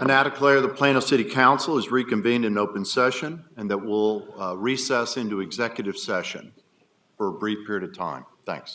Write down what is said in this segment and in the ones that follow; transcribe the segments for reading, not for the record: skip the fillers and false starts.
I now declare the Plano City Council is reconvened in open session and that we'll recess into executive session for a brief period of time. Thanks.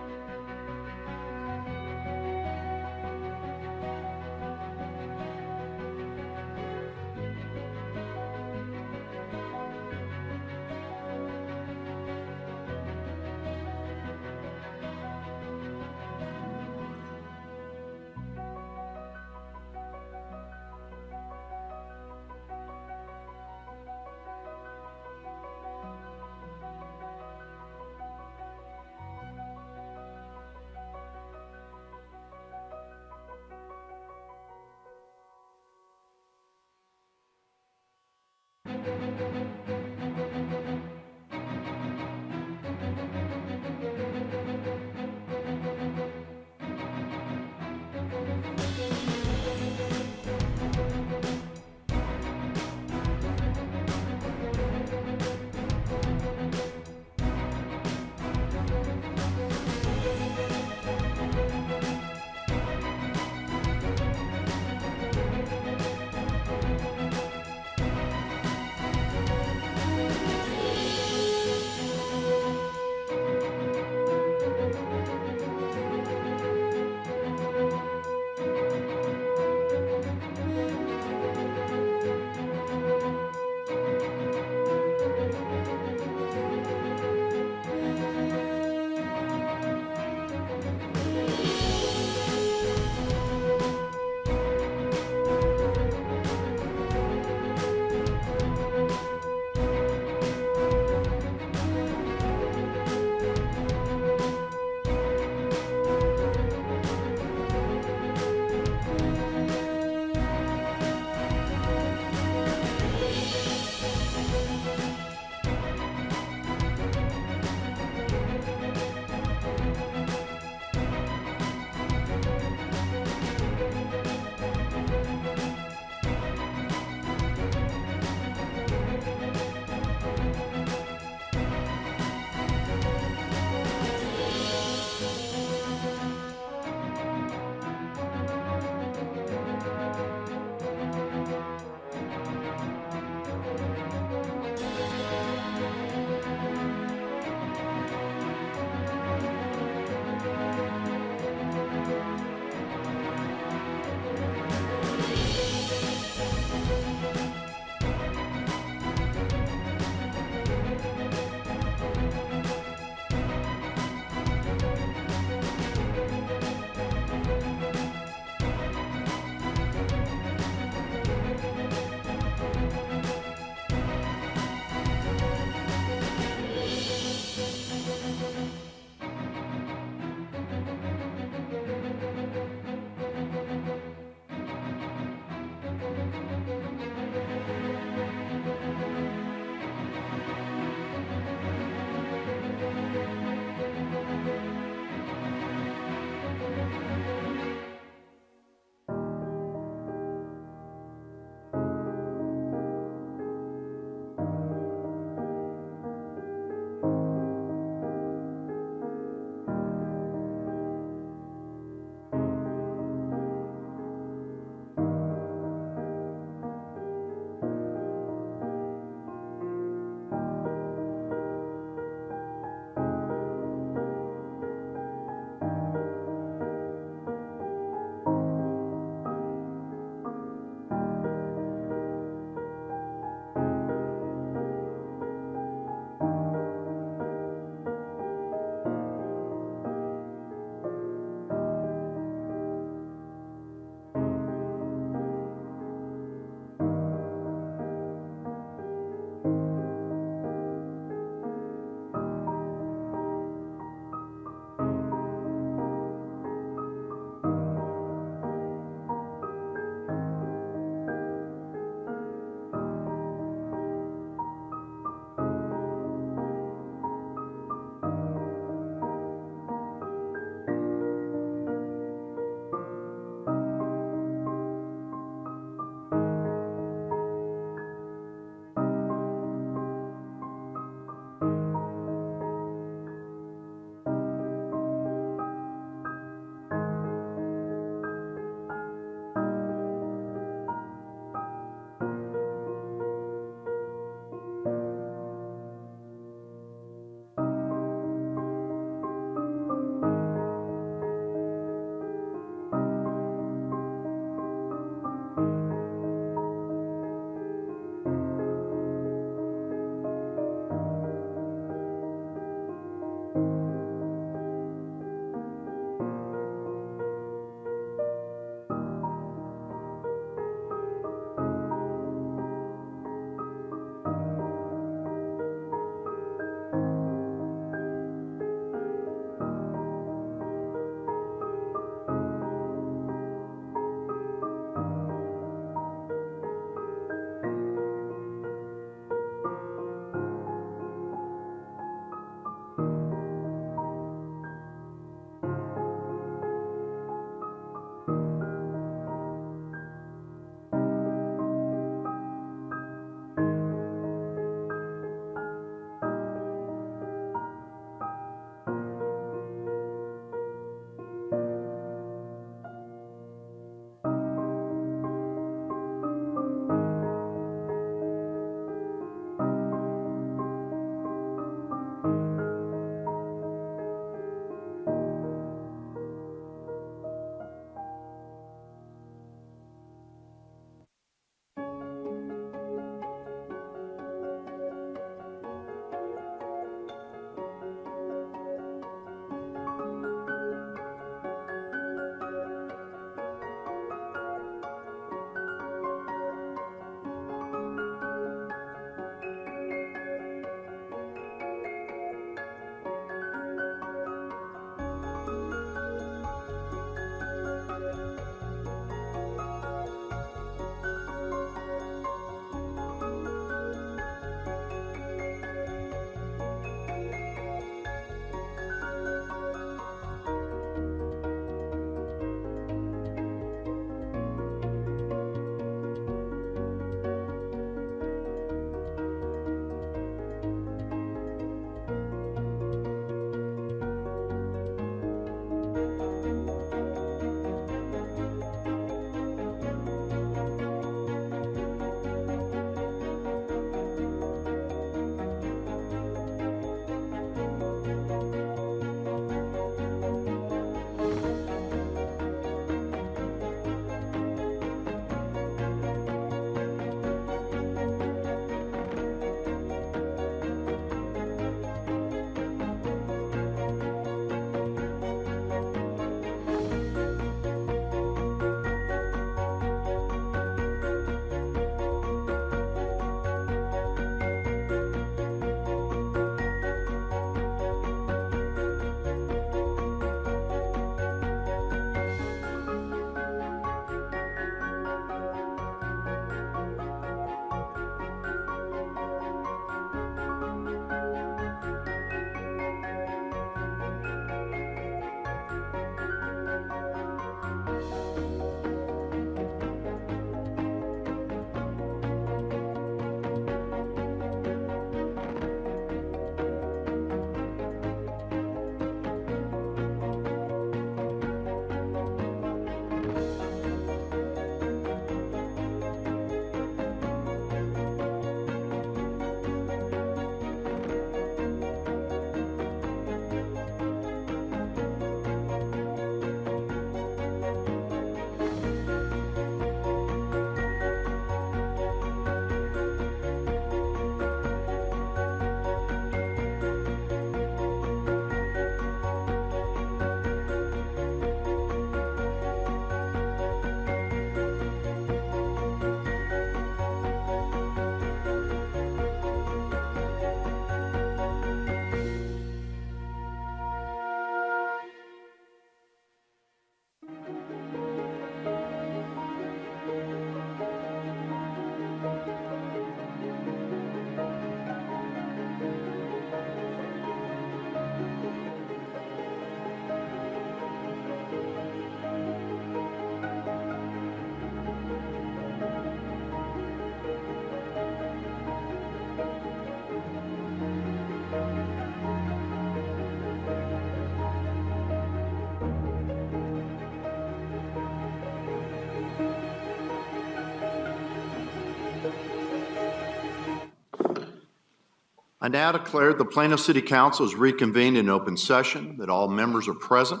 I now declare the Plano City Council is reconvened in open session, that all members are present.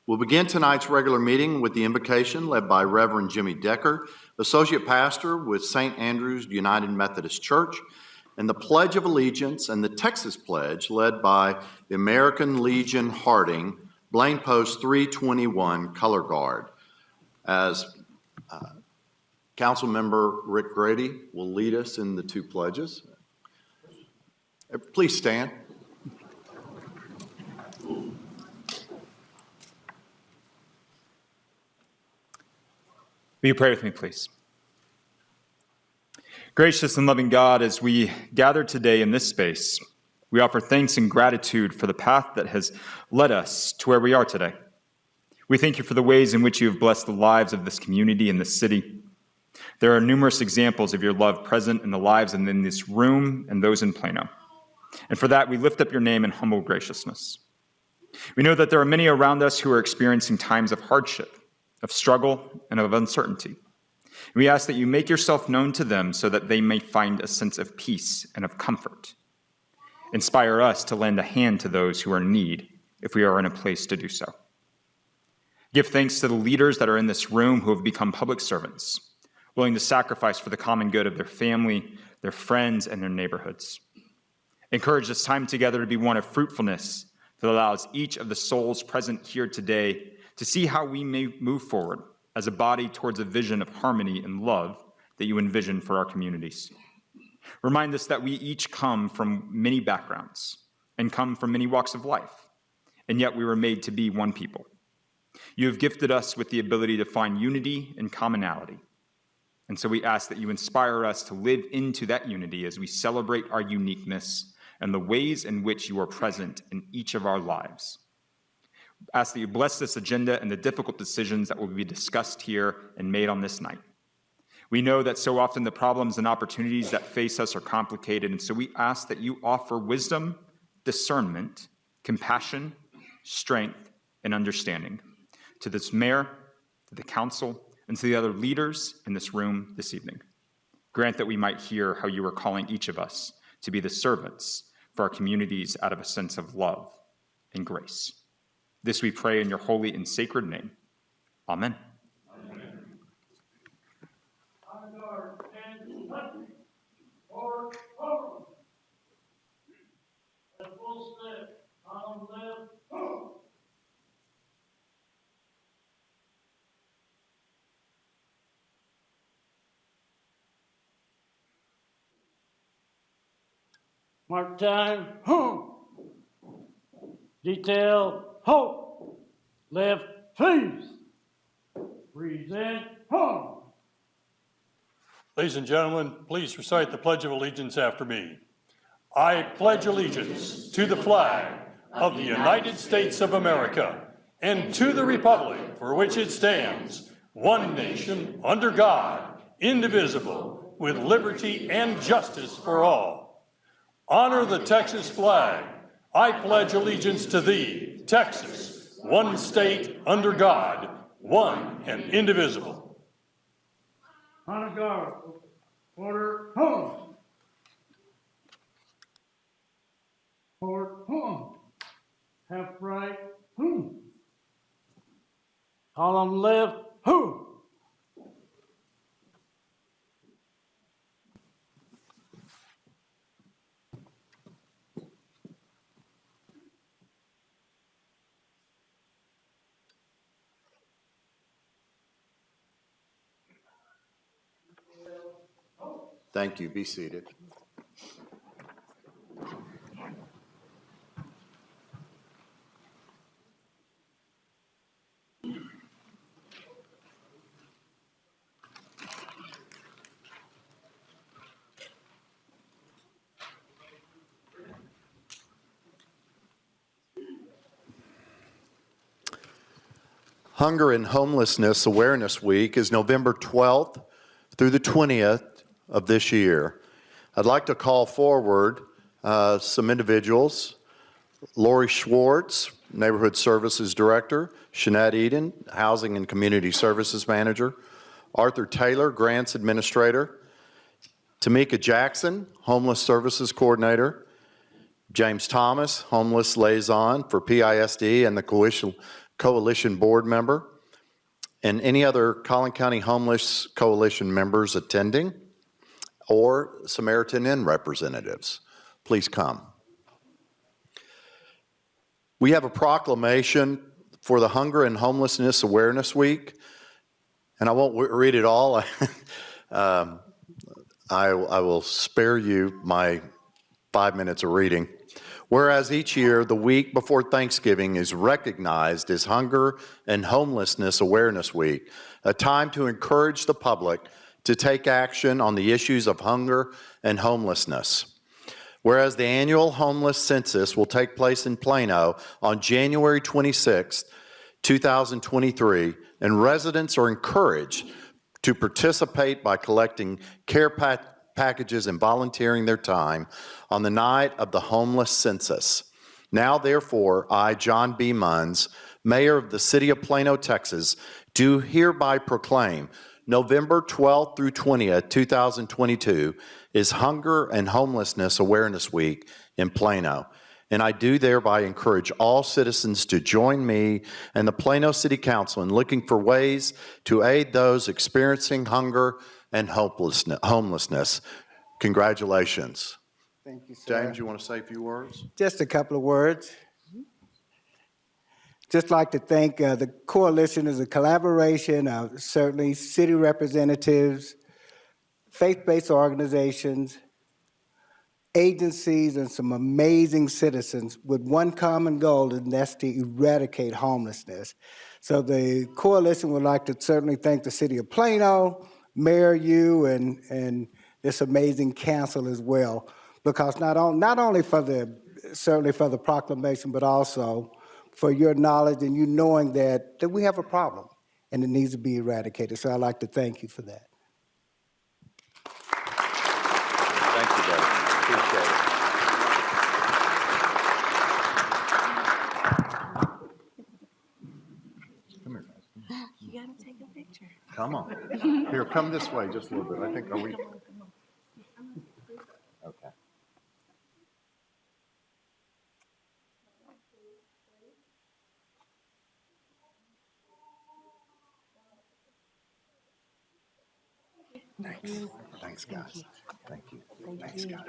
We'll begin tonight's regular meeting with the invocation led by Reverend Jimmy Decker, Associate Pastor with St. Andrew's United Methodist Church, and the Pledge of Allegiance and the Texas Pledge led by the American Legion Harding, Blaine Post 321 Color Guard. As Council Member Rick Grady will lead us in the two pledges. Please stand. Will you pray with me, please? Gracious and loving God, as we gather today in this space, we offer thanks and gratitude for the path that has led us to where we are today. We thank you for the ways in which you have blessed the lives of this community and this city. There are numerous examples of your love present in the lives and in this room and those in Plano. And for that, we lift up your name in humble graciousness. We know that there are many around us who are experiencing times of hardship, of struggle, and of uncertainty. We ask that you make yourself known to them so that they may find a sense of peace and of comfort. Inspire us to lend a hand to those who are in need if we are in a place to do so. Give thanks to the leaders that are in this room who have become public servants, willing to sacrifice for the common good of their family, their friends, and their neighborhoods. Encourage this time together to be one of fruitfulness that allows each of the souls present here today to see how we may move forward as a body towards a vision of harmony and love that you envision for our communities. Remind us that we each come from many backgrounds and come from many walks of life, and yet we were made to be one people. You have gifted us with the ability to find unity and commonality. And so we ask that you inspire us to live into that unity as we celebrate our uniqueness and the ways in which you are present in each of our lives. Ask that you bless this agenda and the difficult decisions that will be discussed here and made on this night. We know that so often the problems and opportunities that face us are complicated, and so we ask that you offer wisdom, discernment, compassion, strength, and understanding to this mayor, to the council, and to the other leaders in this room this evening. Grant that we might hear how you are calling each of us to be the servants for our communities out of a sense of love and grace. This we pray in your holy and sacred name. Amen. Mark time, home. Detail, hope. Left, please. Present, home. Ladies and gentlemen, please recite the Pledge of Allegiance after me. I pledge allegiance to the flag of the United States of America and to the republic for which it stands, one nation, under God, indivisible, with liberty and justice for all. Honor the Texas flag. I pledge allegiance to thee, Texas, one state under God, one and indivisible. Honor guard. Order, home. Forward, home. Half right, home. Column left, home. Thank you. Be seated. Hunger and Homelessness Awareness Week is November 12th through the 20th of this year. I'd like to call forward some individuals. Lori Schwartz, Neighborhood Services Director, Shanette Eden, Housing and Community Services Manager, Arthur Taylor, Grants Administrator, Tamika Jackson, Homeless Services Coordinator, James Thomas, Homeless Liaison for PISD and the Coalition Board Member, and any other Collin County Homeless Coalition members attending, or Samaritan Inn representatives. Please come. We have a proclamation for the Hunger and Homelessness Awareness Week, and I won't read it all. I will spare you my 5 minutes of reading. Whereas each year, the week before Thanksgiving is recognized as Hunger and Homelessness Awareness Week, a time to encourage the public to take action on the issues of hunger and homelessness. Whereas the annual homeless census will take place in Plano on January 26, 2023, and residents are encouraged to participate by collecting care packages and volunteering their time on the night of the homeless census. Now, therefore, I, John B. Munns, Mayor of the City of Plano, Texas, do hereby proclaim November 12th through 20th, 2022 is Hunger and Homelessness Awareness Week in Plano. And I do thereby encourage all citizens to join me and the Plano City Council in looking for ways to aid those experiencing hunger and homelessness. Congratulations. Thank you, sir. James, you want to say a few words? Just a couple of words. Just like to thank the coalition as a collaboration of certainly city representatives, faith-based organizations, agencies, and some amazing citizens with one common goal, and that's to eradicate homelessness. So the coalition would like to certainly thank the City of Plano, Mayor, you, and this amazing council as well, because not only for the proclamation, but also for your knowledge and you knowing that we have a problem and it needs to be eradicated. So I'd like to thank you for that. Thank you, Dave. Appreciate it. Come here. You gotta take a picture. Come on. Here, come this way just a little bit. I think, are we? Okay. Thanks. Thanks, guys. Thank you. Thanks, guys.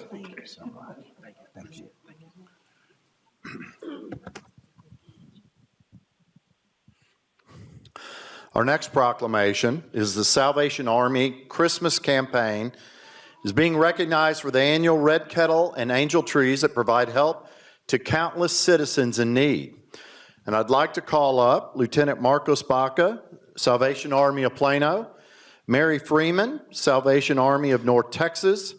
Thank you so much. Thank you. Our next proclamation is the Salvation Army Christmas campaign is being recognized for the annual red kettle and angel trees that provide help to countless citizens in need. And I'd like to call up Lieutenant Marcos Baca, Salvation Army of Plano, Mary Freeman, Salvation Army of North Texas.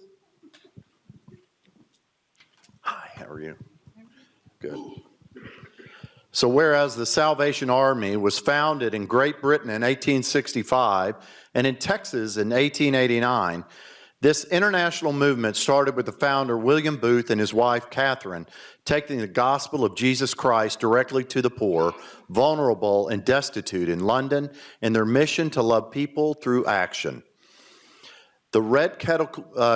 Hi, how are you? Good. So whereas the Salvation Army was founded in Great Britain in 1865 and in Texas in 1889, this international movement started with the founder, William Booth, and his wife, Catherine, taking the gospel of Jesus Christ directly to the poor, vulnerable, and destitute in London, and their mission to love people through action. The Red Kettle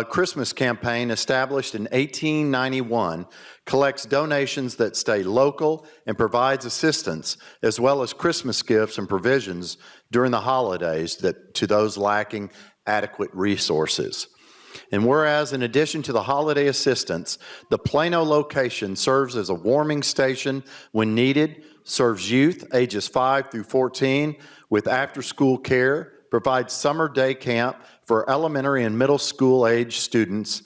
Christmas campaign, established in 1891, collects donations that stay local and provides assistance, as well as Christmas gifts and provisions during the holidays to those lacking adequate resources. And whereas, in addition to the holiday assistance, the Plano location serves as a warming station when needed, serves youth ages 5 through 14 with after-school care, provides summer day camp for elementary and middle school age students,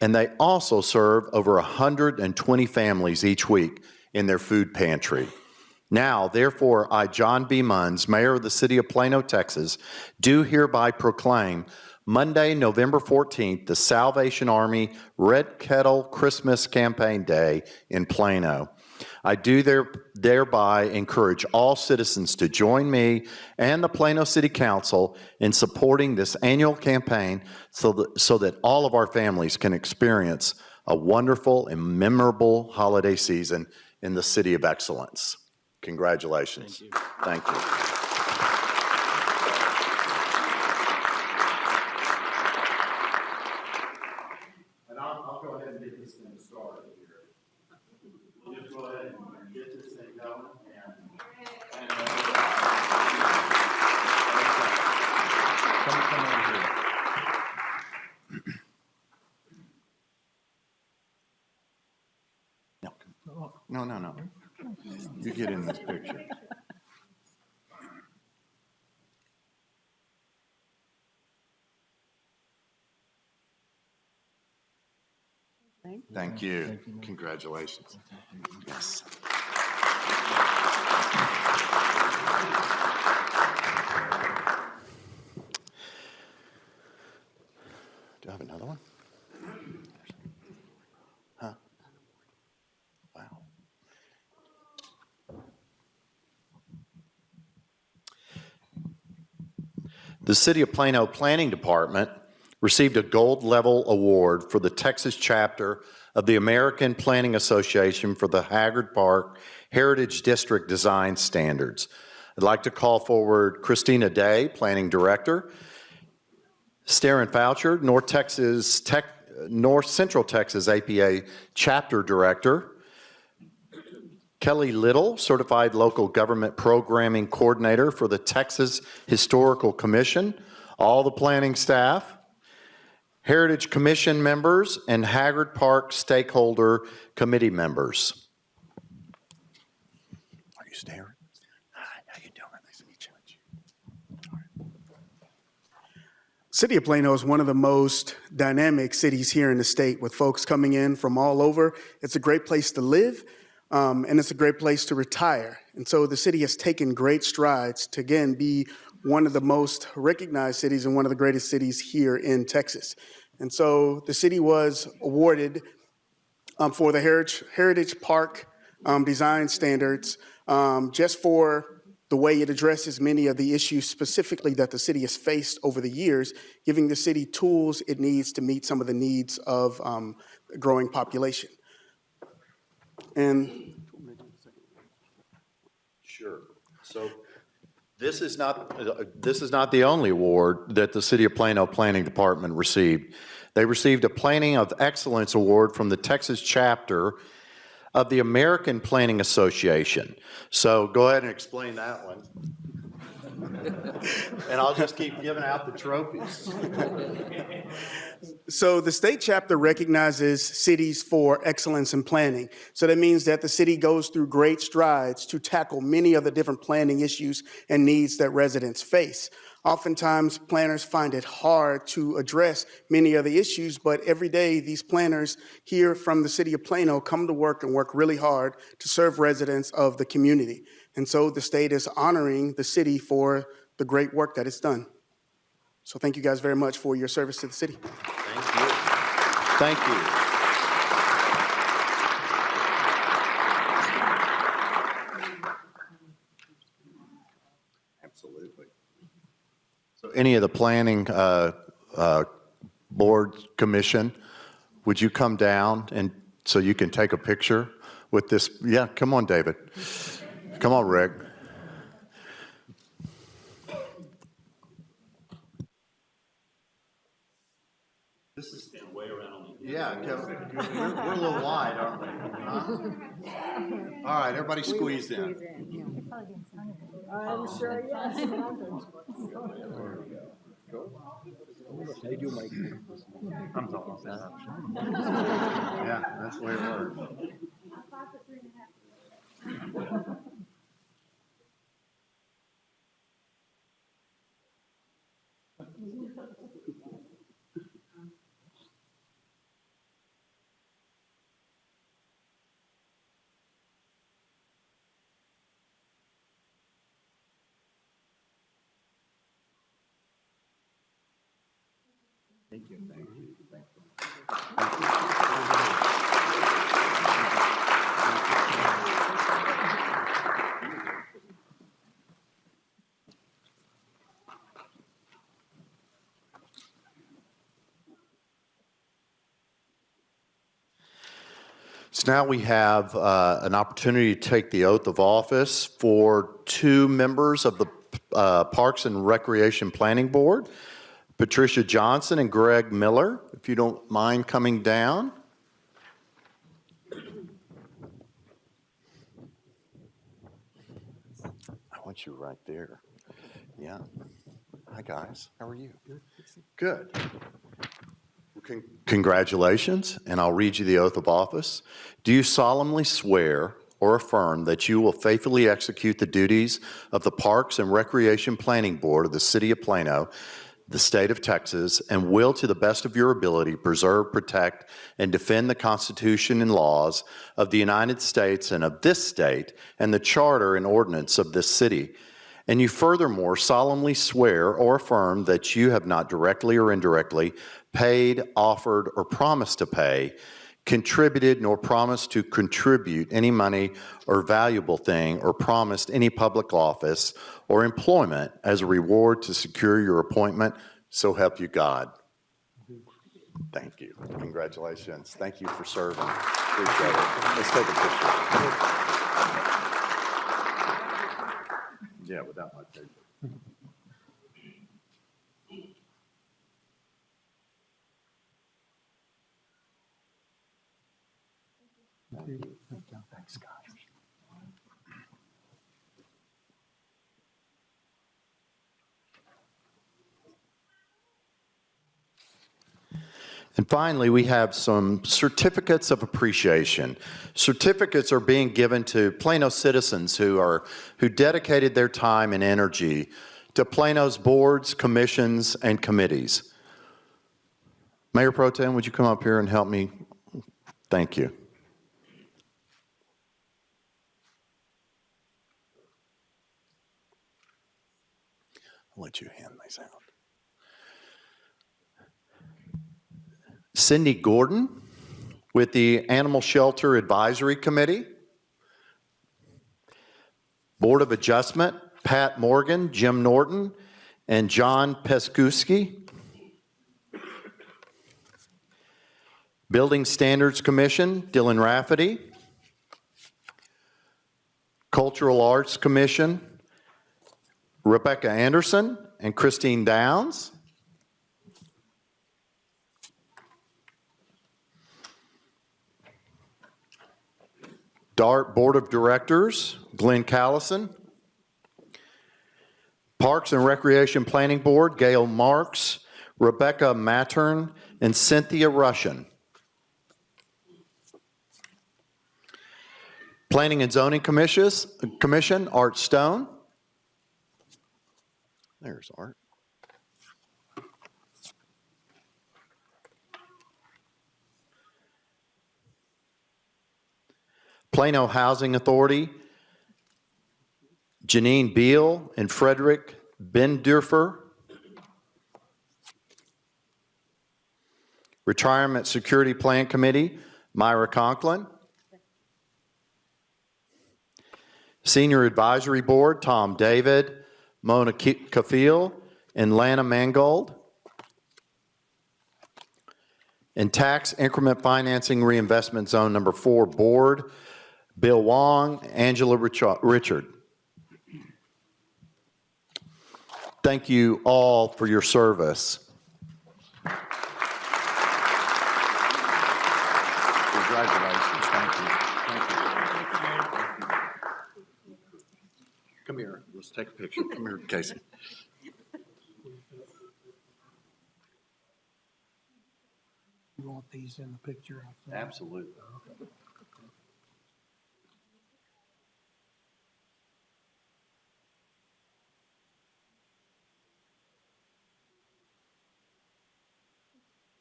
and they also serve over 120 families each week in their food pantry. Now, therefore, I, John B. Munns, Mayor of the City of Plano, Texas, do hereby proclaim Monday, November 14th, the Salvation Army Red Kettle Christmas Campaign Day in Plano. I do thereby encourage all citizens to join me and the Plano City Council in supporting this annual campaign so that all of our families can experience a wonderful and memorable holiday season in the City of Excellence. Congratulations. Thank you. And I'll go ahead and get this thing started. No. You get in this picture. Thank you. Congratulations. Yes. Do I have another one? Huh? Wow. The City of Plano Planning Department received a gold level award for the Texas chapter of the American Planning Association for the Haggard Park Heritage District Design Standards. I'd like to call forward Christina Day, Planning Director, Starrin Foucher, North Central Texas APA Chapter Director, Kelly Little, Certified Local Government Programming Coordinator for the Texas Historical Commission, all the planning staff, Heritage Commission members, and Haggard Park Stakeholder Committee members. Are you staring? Hi, how you doing? Nice to meet you. City of Plano is one of the most dynamic cities here in the state with folks coming in from all over. It's a great place to live, and it's a great place to retire. And so the city has taken great strides to, again, be one of the most recognized cities and one of the greatest cities here in Texas. And so the city was awarded for the Heritage Park design standards just for the way it addresses many of the issues specifically that the city has faced over the years, giving the city tools it needs to meet some of the needs of a growing population. And Sure. So this is not the only award that the City of Plano Planning Department received. They received a Planning of Excellence Award from the Texas chapter of the American Planning Association. So go ahead and explain that one. And I'll just keep giving out the trophies. so the state chapter recognizes cities for excellence in planning. So that means that the city goes through great strides to tackle many of the different planning issues and needs that residents face. Oftentimes, planners find it hard to address many of the issues, but every day these planners here from the city of Plano come to work and work really hard to serve residents of the community. And so the state is honoring the city for the great work that it's done. So thank you guys very much for your service to the city. Thank you. Thank you. Absolutely. So any of the planning board commission, would you come down and so you can take a picture with this? Yeah, come on, David. Come on, Rick. This is way around on the. Yeah, we're a little wide, aren't we? All right, everybody squeeze in. I'm sure, yes. I'm talking. Yeah, that's the way it works. Thank you. Thank you. Thank you. So now we have an opportunity to take the oath of office for two members of the Parks and Recreation Planning Board, Patricia Johnson and Greg Miller, if you don't mind coming down. I want you right there. Yeah. Hi, guys. How are you? Good. We'll Congratulations, and I'll read you the oath of office. Do you solemnly swear or affirm that you will faithfully execute the duties of the Parks and Recreation Planning Board of the City of Plano, the state of Texas, and will, to the best of your ability, preserve, protect, and defend the Constitution and laws of the United States and of this state, and the charter and ordinance of this city? And you furthermore solemnly swear or affirm that you have not directly or indirectly paid, offered, or promised to pay, contributed, nor promised to contribute any money or valuable thing, or promised any public office or employment as a reward to secure your appointment, so help you God. Thank you. Congratulations. Thank you for serving. Appreciate it. Let's take a picture. Yeah, without my paper. Thanks, guys. And finally, we have some certificates of appreciation. Certificates are being given to Plano citizens who dedicated their time and energy to Plano's boards, commissions, and committees. Mayor Pro Tem, would you come up here and help me? Thank you. I'll let you hand these out. Cindy Gordon with the Animal Shelter Advisory Committee. Board of Adjustment, Pat Morgan, Jim Norton, and John Peskuski. Building Standards Commission, Dylan Rafferty. Cultural Arts Commission, Rebecca Anderson and Christine Downs. DART Board of Directors, Glenn Callison. Parks and Recreation Planning Board, Gail Marks, Rebecca Mattern, and Cynthia Russian. Planning and Zoning Commission, Art Stone. There's Art. Plano Housing Authority, Janine Beal and Frederick Bendurfer. Retirement Security Plan Committee, Myra Conklin. Senior Advisory Board, Tom David, Mona Kafil, and Lana Mangold. And Tax Increment Financing Reinvestment Zone Number 4 Board, Bill Wong, Angela Richard. Thank you all for your service. Congratulations. Thank you. Come here. Let's take a picture. Come here, Casey. You want these in the picture? Absolutely.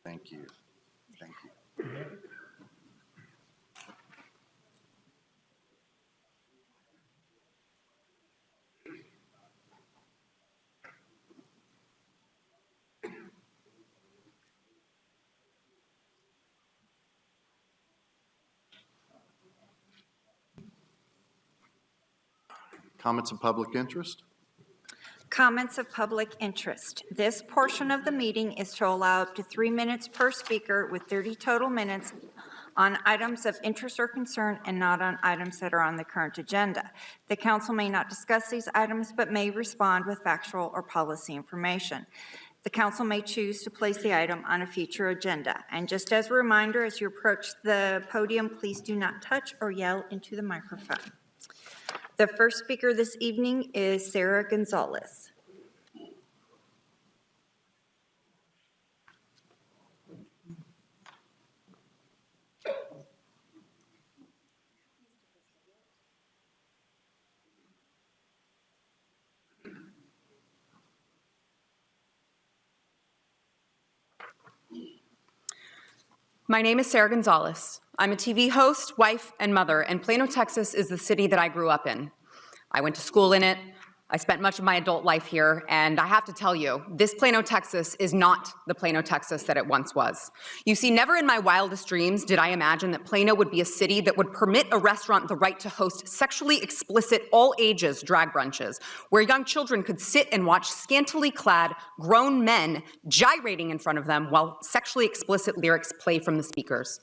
Thank you. Thank you. Comments of public interest? Comments of public interest. This portion of the meeting is to allow up to 3 minutes per speaker with 30 total minutes on items of interest or concern and not on items that are on the current agenda. The council may not discuss these items but may respond with factual or policy information. The council may choose to place the item on a future agenda. And just as a reminder, as you approach the podium, please do not touch or yell into the microphone. The first speaker this evening is Sarah My name is Sarah Gonzalez. I'm a TV host, wife, and mother, and Plano, Texas is the city that I grew up in. I went to school in it. I spent much of my adult life here, and I have to tell you, this Plano, Texas is not the Plano, Texas that it once was. You see, never in my wildest dreams did I imagine that Plano would be a city that would permit a restaurant the right to host sexually explicit all-ages drag brunches, where young children could sit and watch scantily clad grown men gyrating in front of them while sexually explicit lyrics play from the speakers.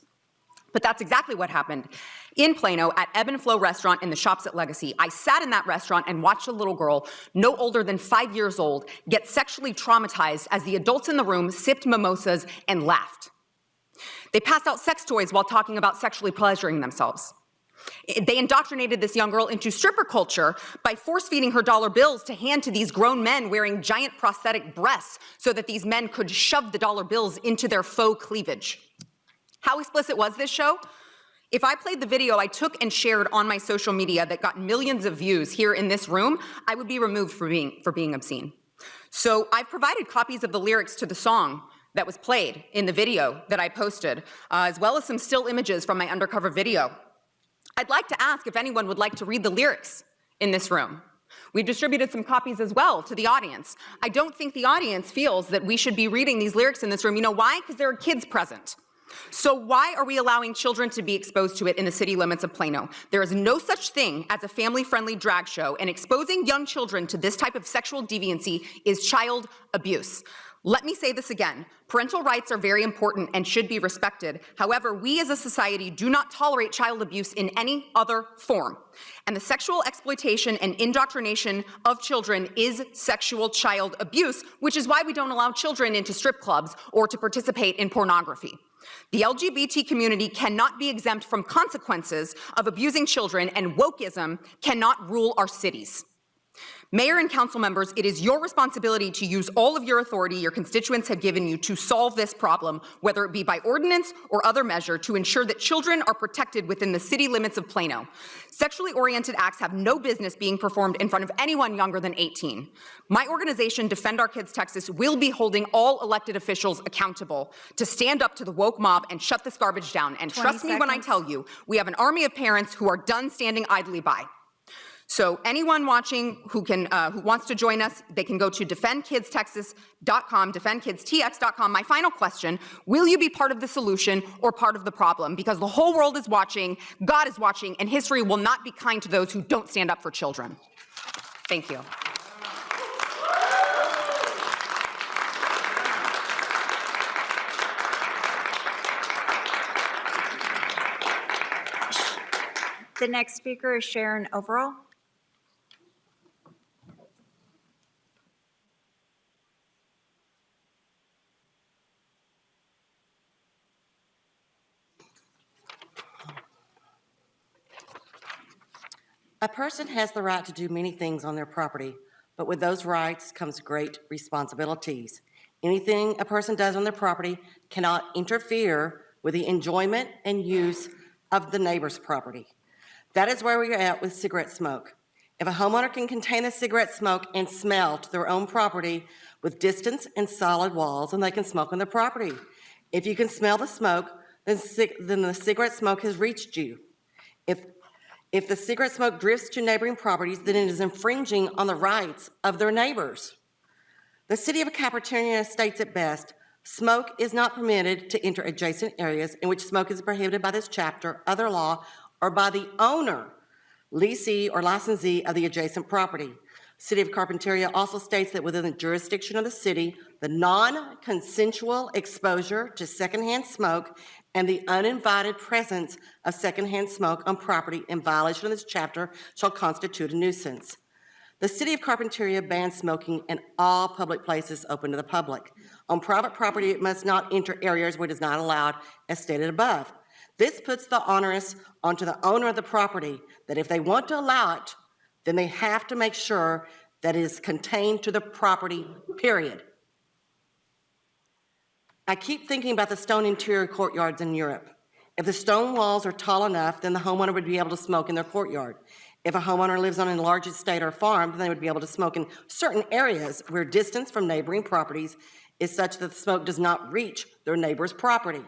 But that's exactly what happened in Plano at Ebb and Flow Restaurant in the Shops at Legacy. I sat in that restaurant and watched a little girl, no older than 5 years old, get sexually traumatized as the adults in the room sipped mimosas and laughed. They passed out sex toys while talking about sexually pleasuring themselves. They indoctrinated this young girl into stripper culture by force-feeding her dollar bills to hand to these grown men wearing giant prosthetic breasts so that these men could shove the dollar bills into their faux cleavage. How explicit was this show? If I played the video I took and shared on my social media that got millions of views here in this room, I would be removed for being obscene. So I've provided copies of the lyrics to the song that was played in the video that I posted, as well as some still images from my undercover video. I'd like to ask if anyone would like to read the lyrics in this room. We've distributed some copies as well to the audience. I don't think the audience feels that we should be reading these lyrics in this room. You know why? Because there are kids present. So why are we allowing children to be exposed to it in the city limits of Plano? There is no such thing as a family-friendly drag show, and exposing young children to this type of sexual deviancy is child abuse. Let me say this again. Parental rights are very important and should be respected. However, we as a society do not tolerate child abuse in any other form. And the sexual exploitation and indoctrination of children is sexual child abuse, which is why we don't allow children into strip clubs or to participate in pornography. The LGBT community cannot be exempt from consequences of abusing children, and wokeism cannot rule our cities. Mayor and council members, it is your responsibility to use all of your authority your constituents have given you to solve this problem, whether it be by ordinance or other measure, to ensure that children are protected within the city limits of Plano. Sexually oriented acts have no business being performed in front of anyone younger than 18. My organization, Defend Our Kids Texas, will be holding all elected officials accountable to stand up to the woke mob and shut this garbage down. And trust me when I tell you, we have an army of parents who are done standing idly by. So anyone watching who wants to join us, they can go to defendkidstexas.com, defendkidstx.com. My final question, will you be part of the solution or part of the problem? Because the whole world is watching, God is watching, and history will not be kind to those who don't stand up for children. Thank you. The next speaker is Sharon Overall. A person has the right to do many things on their property, but with those rights comes great responsibilities. Anything a person does on their property cannot interfere with the enjoyment and use of the neighbor's property. That is where we are at with cigarette smoke. If a homeowner can contain the cigarette smoke and smell to their own property with distance and solid walls, then they can smoke on their property. If you can smell the smoke, then the cigarette smoke has reached you. If the cigarette smoke drifts to neighboring properties, then it is infringing on the rights of their neighbors. The city of Caperton states it best, smoke is not permitted to enter adjacent areas in which smoke is prohibited by this chapter, other law, or by the owner, leasee, or licensee of the adjacent property. City of Carpinteria also states that within the jurisdiction of the city, the non-consensual exposure to secondhand smoke and the uninvited presence of secondhand smoke on property in violation of this chapter shall constitute a nuisance. The City of Carpinteria bans smoking in all public places open to the public. On private property, it must not enter areas where it is not allowed, as stated above. This puts the onus onto the owner of the property that if they want to allow it, then they have to make sure that it is contained to the property, period. I keep thinking about the stone interior courtyards in Europe. If the stone walls are tall enough, then the homeowner would be able to smoke in their courtyard. If a homeowner lives on a large estate or farm, then they would be able to smoke in certain areas where distance from neighboring properties is such that the smoke does not reach their neighbor's property.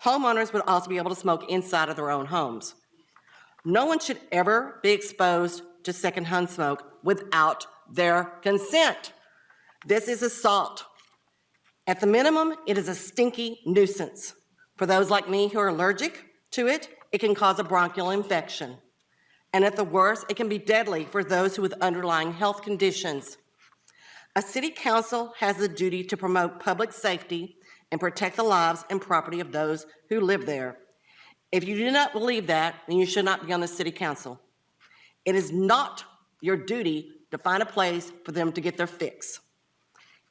Homeowners would also be able to smoke inside of their own homes. No one should ever be exposed to secondhand smoke without their consent. This is assault. At the minimum, it is a stinky nuisance. For those like me who are allergic to it, it can cause a bronchial infection. And at the worst, it can be deadly for those with underlying health conditions. A city council has the duty to promote public safety and protect the lives and property of those who live there. If you do not believe that, then you should not be on the city council. It is not your duty to find a place for them to get their fix.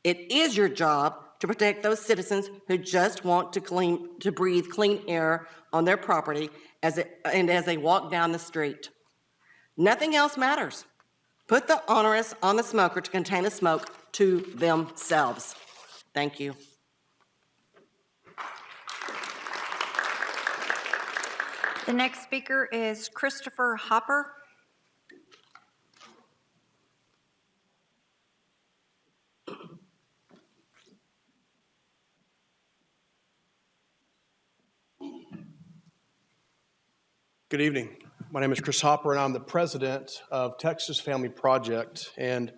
It is your job to protect those citizens who just want to breathe clean air on their property as they walk down the street. Nothing else matters. Put the onus on the smoker to contain the smoke to themselves. Thank you. The next speaker is Christopher Hopper. Good evening. My name is Chris Hopper, and I'm the president of Texas Family Project. And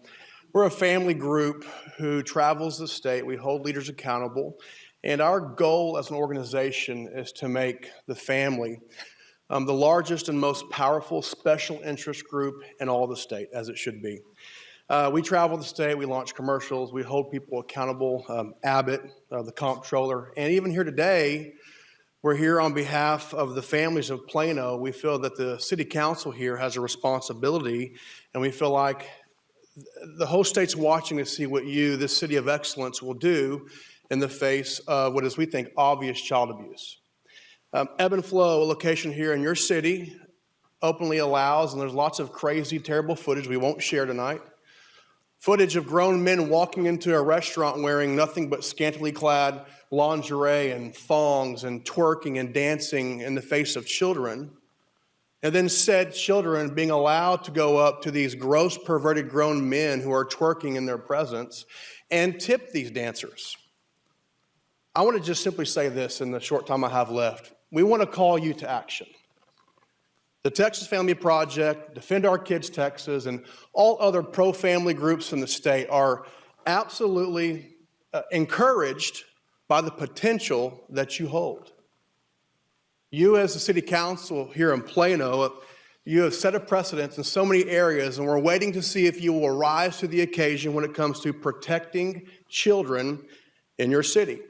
we're a family group who travels the state. We hold leaders accountable. And our goal as an organization is to make the family the largest and most powerful special interest group in all the state, as it should be. We travel the state, we launch commercials, we hold people accountable, Abbott, the comptroller, and even here today, we're here on behalf of the families of Plano. We feel that the city council here has a responsibility, and we feel like the whole state's watching to see what you, this city of excellence, will do in the face of what is, we think, obvious child abuse. Ebb and Flow, a location here in your city, openly allows, and there's lots of crazy, terrible footage we won't share tonight, footage of grown men walking into a restaurant wearing nothing but scantily clad lingerie and thongs and twerking and dancing in the face of children, and then said children being allowed to go up to these gross, perverted grown men who are twerking in their presence and tip these dancers. I want to just simply say this in the short time I have left. We want to call you to action. The Texas Family Project, Defend Our Kids Texas, and all other pro-family groups in the state are absolutely encouraged by the potential that you hold. You as the city council here in Plano, you have set a precedent in so many areas, and we're waiting to see if you will rise to the occasion when it comes to protecting children in your city.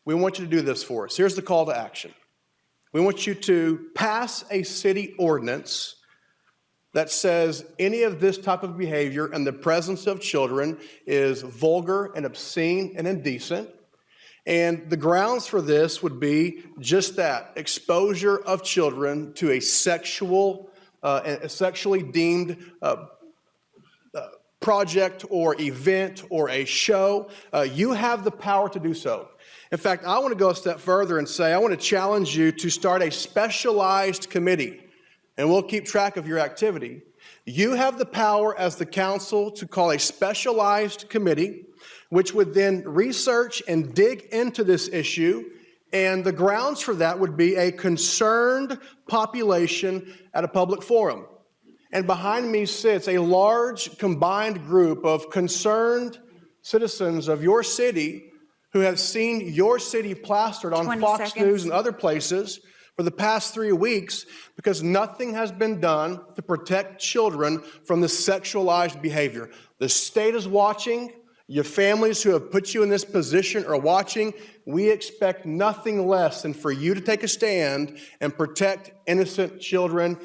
We want you to do this for us. Here's the call to action. We want you to pass a city ordinance that says any of this type of behavior in the presence of children is vulgar and obscene and indecent. And the grounds for this would be just that, exposure of children to a sexually deemed project or event or a show. You have the power to do so. In fact, I want to go a step further and say I want to challenge you to start a specialized committee, and we'll keep track of your activity. You have the power as the council to call a specialized committee, which would then research and dig into this issue, and the grounds for that would be a concerned population at a public forum. And behind me sits a large combined group of concerned citizens of your city who have seen your city plastered on Fox News and other places for the past 3 weeks because nothing has been done to protect children from this sexualized behavior. The state is watching. Your families who have put you in this position are watching. We expect nothing less than for you to take a stand and protect innocent children.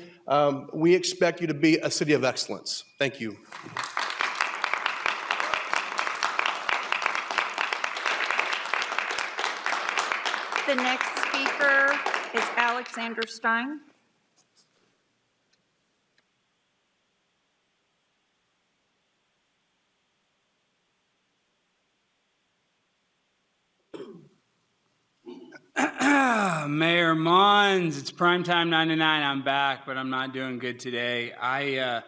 We expect you to be a city of excellence. Thank you. The next speaker is Alexander Stein. Mayor Mons, it's primetime 99. I'm back, but I'm not doing good today. I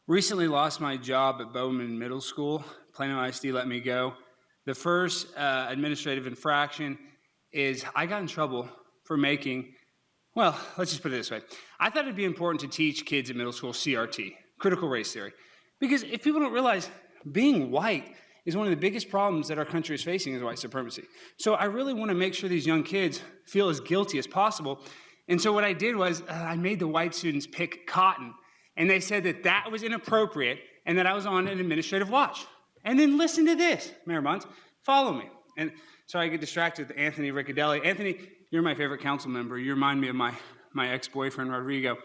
recently lost my job at Bowman Middle School. Plano ISD let me go. The first administrative infraction is I got in trouble for making, well, let's just put it this way. I thought it'd be important to teach kids in middle school CRT, critical race theory. Because if people don't realize being white is one of the biggest problems that our country is facing is white supremacy. So I really want to make sure these young kids feel as guilty as possible. And so what I did was I made the white students pick cotton. And they said that that was inappropriate and that I was on an administrative watch. And then listen to this, Mayor Muntz, follow me. And sorry I get distracted with Anthony Riccadelli. Anthony, you're my favorite council member. You remind me of my ex-boyfriend, Rodrigo.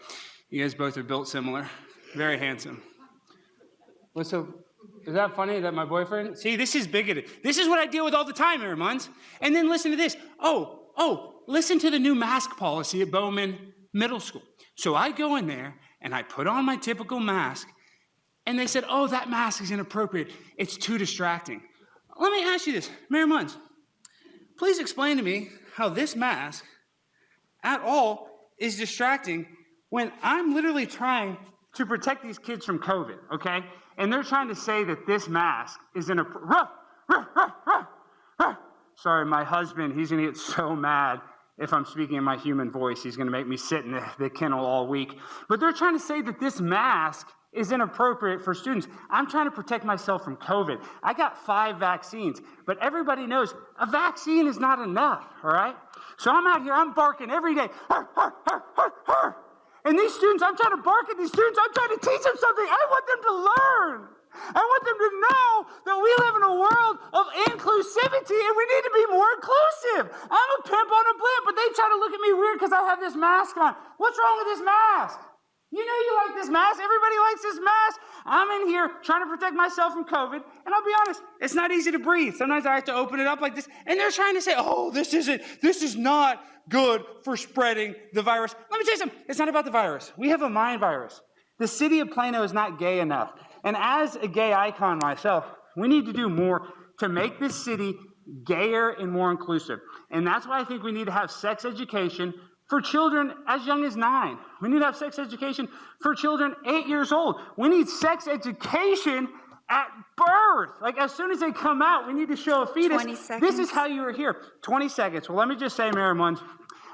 You guys both are built similar, very handsome. What's so, is that funny that my boyfriend? See, this is bigoted. This is what I deal with all the time, Mayor Muntz. And then listen to this. Listen to the new mask policy at Bowman Middle School. So I go in there and I put on my typical mask and they said, oh, that mask is inappropriate. It's too distracting. Let me ask you this, Mayor Muntz, please explain to me how this mask at all is distracting when I'm literally trying to protect these kids from COVID, okay? And they're trying to say that this mask is inappropriate. Sorry, my husband, he's gonna get so mad if I'm speaking in my human voice. He's gonna make me sit in the kennel all week. But they're trying to say that this mask is inappropriate for students. I'm trying to protect myself from COVID. I got 5 vaccines, but everybody knows a vaccine is not enough, all right? So I'm out here, I'm barking every day. And these students, I'm trying to bark at these students, I'm trying to teach them something. I want them to learn. I want them to know that we live in a world of inclusivity and we need to be more inclusive. I'm a pimp on a blimp, but they try to look at me weird because I have this mask on. What's wrong with this mask? You know you like this mask. Everybody likes this mask. I'm in here trying to protect myself from COVID. And I'll be honest, it's not easy to breathe. Sometimes I have to open it up like this. And they're trying to say, oh, this is not good for spreading the virus. Let me tell you something. It's not about the virus. We have a mind virus. The city of Plano is not gay enough. And as a gay icon myself, we need to do more to make this city gayer and more inclusive. And that's why I think we need to have sex education for children as young as 9. We need to have sex education for children 8 years old. We need sex education at birth. Like as soon as they come out, we need to show a fetus. 20 seconds. This is how you were here. 20 seconds. Well, let me just say, Mayor Muntz,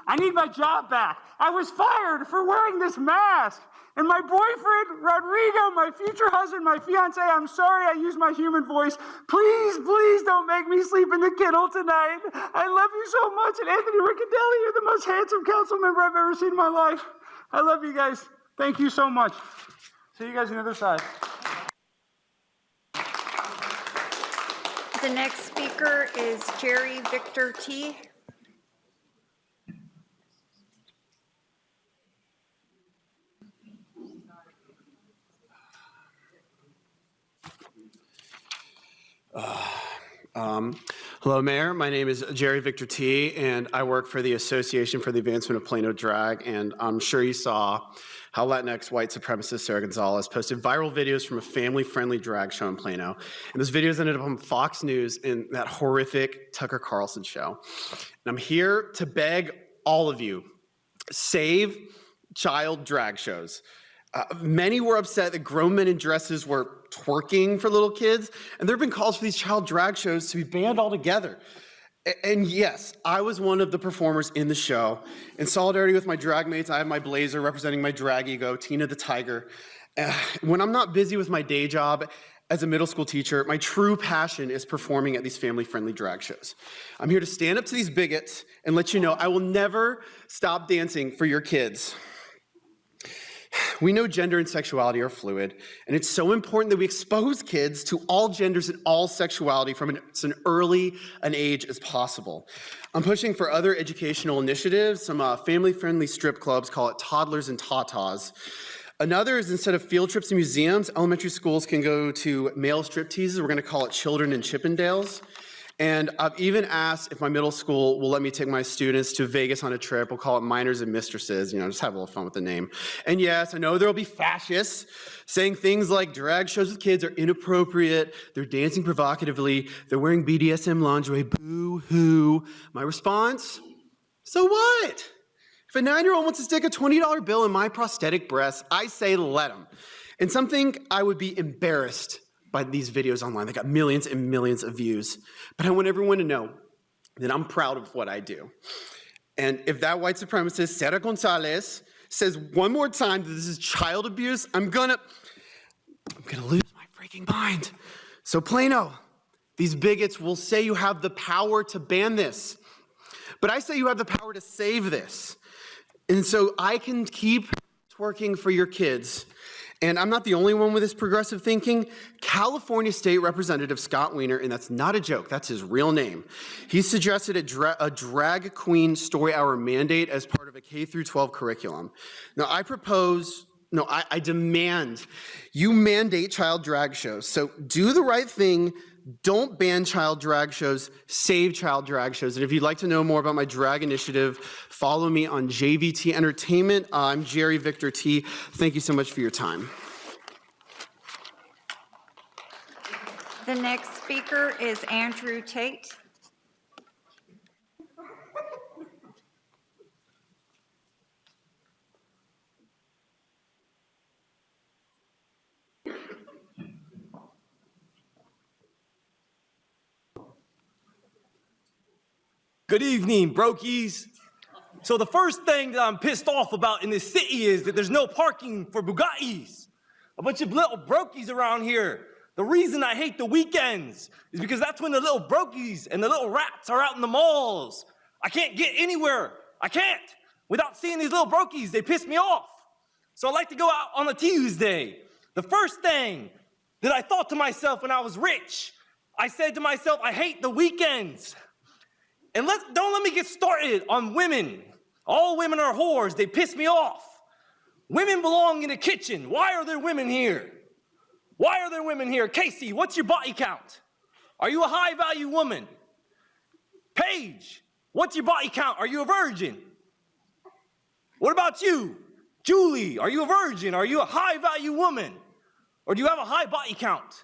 I need my job back. I was fired for wearing this mask. And my boyfriend, Rodrigo, my future husband, my fiance, I'm sorry I used my human voice. Please, please don't make me sleep in the kennel tonight. I love you so much. And Anthony Riccadelli, you're the most handsome council member I've ever seen in my life. I love you guys. Thank you so much. See you guys on the other side. The next speaker is Jerry Victor T. Hello, Mayor. My name is Jerry Victor T., and I work for the Association for the Advancement of Plano Drag, and I'm sure you saw how Latinx white supremacist Sarah Gonzalez posted viral videos from a family-friendly drag show in Plano. And those videos ended up on Fox News in that horrific Tucker Carlson show. And I'm here to beg all of you, save child drag shows. Many were upset that grown men in dresses were twerking for little kids, and there have been calls for these child drag shows to be banned altogether. And yes, I was one of the performers in the show. In solidarity with my drag mates, I have my blazer representing my drag ego, Tina the Tiger. When I'm not busy with my day job as a middle school teacher, my true passion is performing at these family-friendly drag shows. I'm here to stand up to these bigots and let you know I will never stop dancing for your kids. We know gender and sexuality are fluid, and it's so important that we expose kids to all genders and all sexuality from as early an age as possible. I'm pushing for other educational initiatives. Some family-friendly strip clubs call it toddlers and tatas. Another is instead of field trips to museums, elementary schools can go to male strip teases. We're going to call it Children in Chippendales. And I've even asked if my middle school will let me take my students to Vegas on a trip. We'll call it Minors and Mistresses, just have a little fun with the name. And yes, I know there'll be fascists saying things like drag shows with kids are inappropriate, they're dancing provocatively, they're wearing BDSM lingerie, boo-hoo. My response, so what? If a 9-year-old wants to stick a $20 bill in my prosthetic breast, I say let him. And some think I would be embarrassed by these videos online. They got millions and millions of views. But I want everyone to know then I'm proud of what I do. And if that white supremacist, Sarah Gonzalez, says one more time that this is child abuse, I'm gonna lose my freaking mind. So Plano, these bigots will say you have the power to ban this, but I say you have the power to save this. And so I can keep twerking for your kids. And I'm not the only one with this progressive thinking. California State Representative Scott Wiener, and that's not a joke, that's his real name, he suggested a drag queen story hour mandate as part of a K-12 curriculum. Now I demand you mandate child drag shows. So do the right thing. Don't ban child drag shows, save child drag shows. And if you'd like to know more about my drag initiative, follow me on JVT Entertainment. I'm Jerry Victor T. Thank you so much for your time. The next speaker is Andrew Tate. Good evening, brokies. So the first thing that I'm pissed off about in this city is that there's no parking for Bugattis. A bunch of little brokies around here. The reason I hate the weekends is because that's when the little brokies and the little rats are out in the malls. I can't get anywhere. I can't without seeing these little brokies. They piss me off. So I like to go out on a Tuesday. The first thing that I thought to myself when I was rich, I said to myself, I hate the weekends. And don't let me get started on women. All women are whores. They piss me off. Women belong in the kitchen. Why are there women here? Why are there women here? Casey, what's your body count? Are you a high-value woman? Paige, what's your body count? Are you a virgin? What about you? Julie, are you a virgin? Are you a high-value woman? Or do you have a high body count?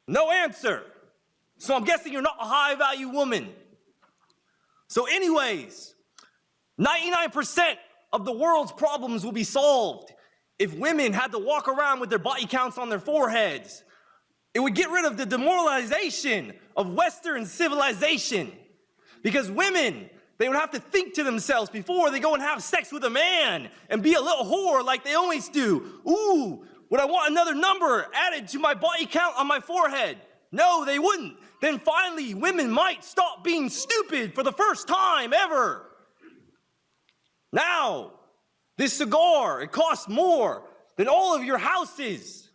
No answer. So I'm guessing you're not a high-value woman. So anyways, 99% of the world's problems will be solved if women had to walk around with their body counts on their foreheads. It would get rid of the demoralization of Western civilization. Because women, they would have to think to themselves before they go and have sex with a man and be a little whore like they always do. Ooh, would I want another number added to my body count on my forehead? No, they wouldn't. Then finally, women might stop being stupid for the first time ever. Now, this cigar, it costs more than all of your houses.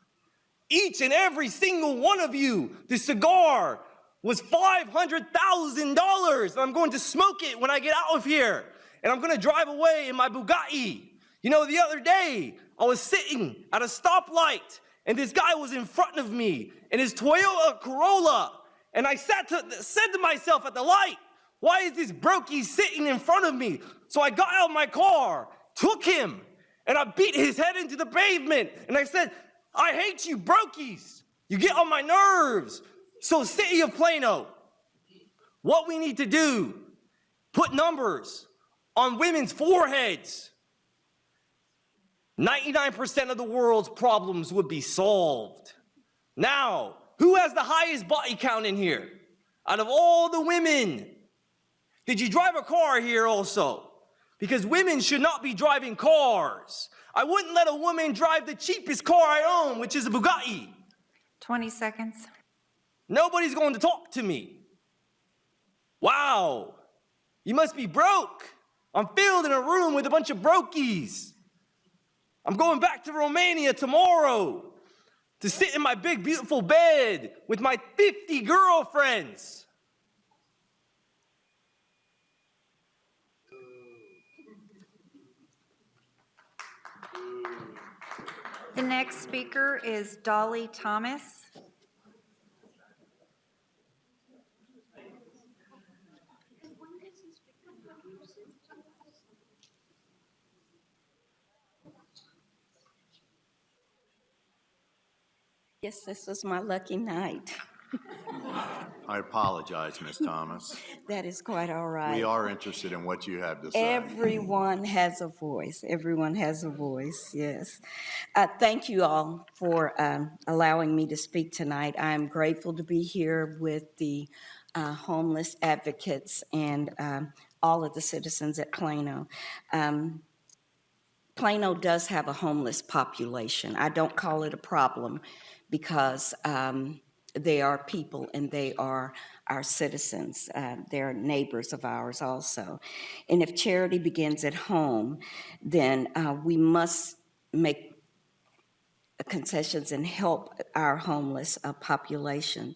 Each and every single one of you, this cigar was $500,000. And I'm going to smoke it when I get out of here. And I'm going to drive away in my Bugatti. You know, the other day, I was sitting at a stoplight, and this guy was in front of me in his Toyota Corolla. And I said to myself at the light, why is this brokey sitting in front of me? So I got out of my car, took him, and I beat his head into the pavement. And I said, I hate you brokies. You get on my nerves. So City of Plano, what we need to do, put numbers on women's foreheads. 99% of the world's problems would be solved. Now, who has the highest body count in here? Out of all the women. Did you drive a car here also? Because women should not be driving cars. I wouldn't let a woman drive the cheapest car I own, which is a Bugatti. 20 seconds. Nobody's going to talk to me. Wow, you must be broke. I'm filled in a room with a bunch of brokies. I'm going back to Romania tomorrow to sit in my big, beautiful bed with my 50 girlfriends. The next speaker is Dolly Thomas. Yes, this was my lucky night. I apologize, Ms. Thomas. That is quite all right. We are interested in what you have to say. Everyone has a voice. Everyone has a voice, yes. Thank you all for allowing me to speak tonight. I'm grateful to be here with the homeless advocates and all of the citizens at Plano. Plano does have a homeless population. I don't call it a problem because they are people and they are our citizens. They're neighbors of ours also. And if charity begins at home, then we must make concessions and help our homeless population.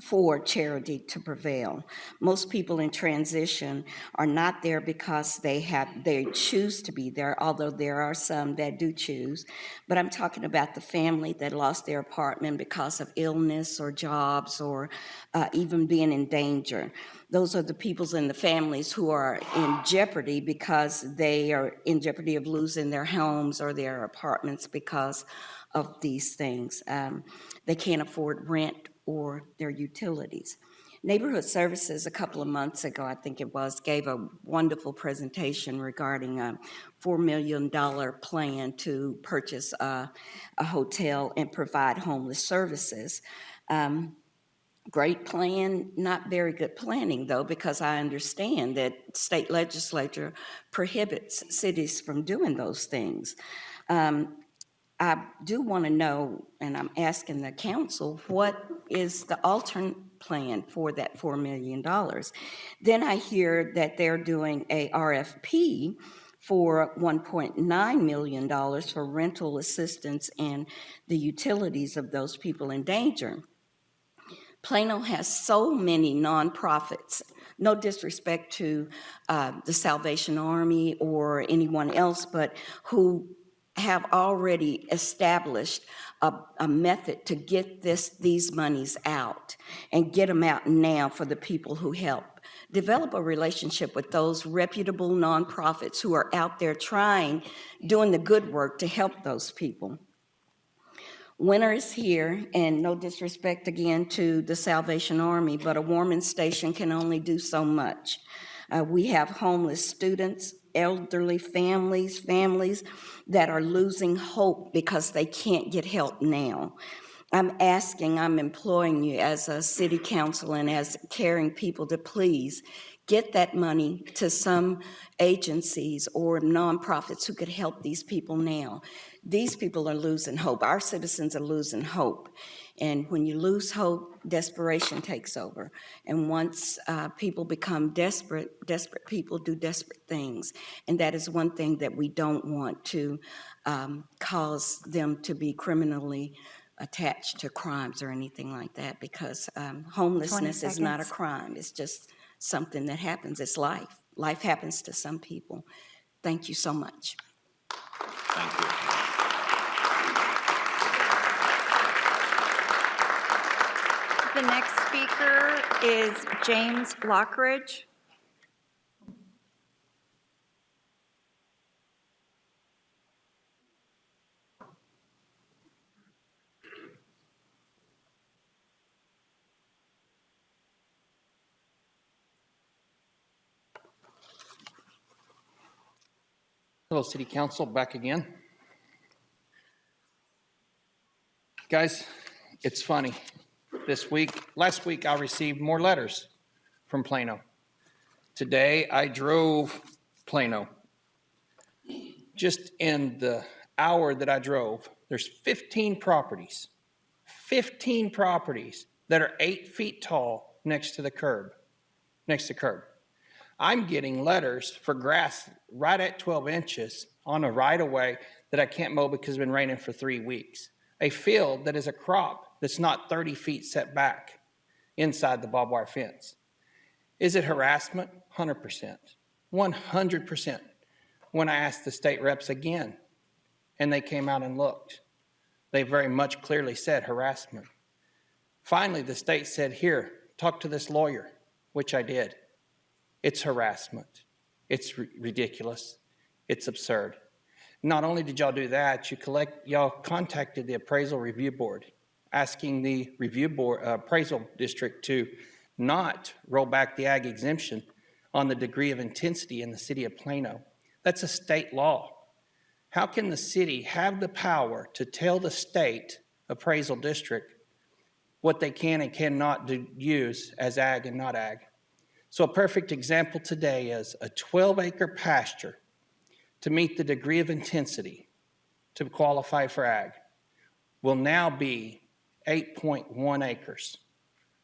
For charity to prevail. Most people in transition are not there because they choose to be there, although there are some that do choose. But I'm talking about the family that lost their apartment because of illness or jobs or even being in danger. Those are the peoples and the families who are in jeopardy because they are in jeopardy of losing their homes or their apartments because of these things. They can't afford rent or their utilities. Neighborhood Services a couple of months ago, I think it was, gave a wonderful presentation regarding a $4 million plan to purchase a hotel and provide homeless services. Great plan, not very good planning though, because I understand that state legislature prohibits cities from doing those things. I do want to know, and I'm asking the council, what is the alternate plan for that $4 million? Then I hear that they're doing a RFP for $1.9 million for rental assistance and the utilities of those people in danger. Plano has so many nonprofits, no disrespect to the Salvation Army or anyone else, but who have already established a method to get these monies out and get them out now for the people who help. Develop a relationship with those reputable nonprofits who are out there doing the good work to help those people. Winter is here, and no disrespect again to the Salvation Army, but a warming station can only do so much. We have homeless students, elderly families that are losing hope because they can't get help now. I'm imploring you as a city council and as caring people to please get that money to some agencies or nonprofits who could help these people now. These people are losing hope. Our citizens are losing hope. And when you lose hope, desperation takes over. And once people become desperate people do desperate things. And that is one thing that we don't want to cause them to be criminally attached to crimes or anything like that, because homelessness is not a crime. It's just something that happens. It's life. Life happens to some people. Thank you so much. Thank you. The next speaker is James Lockridge. Hello, City Council, back again. Guys, it's funny. Last week, I received more letters from Plano. Today, I drove Plano. Just in the hour that I drove, there's 15 properties that are 8 feet tall next to curb. I'm getting letters for grass right at 12 inches on a right-of-way that I can't mow because it's been raining for 3 weeks. A field that is a crop that's not 30 feet set back inside the barbed wire fence. Is it harassment? 100%. 100%. When I asked the state reps again, and they came out and looked, they very much clearly said harassment. Finally, the state said, here, talk to this lawyer, which I did. It's harassment. It's ridiculous. It's absurd. Not only did y'all do that, y'all contacted the appraisal review board, asking the appraisal district to not roll back the ag exemption on the degree of intensity in the city of Plano. That's a state law. How can the city have the power to tell the state appraisal district what they can and cannot use as ag and not ag. So a perfect example today is a 12-acre pasture to meet the degree of intensity to qualify for ag will now be 8.1 acres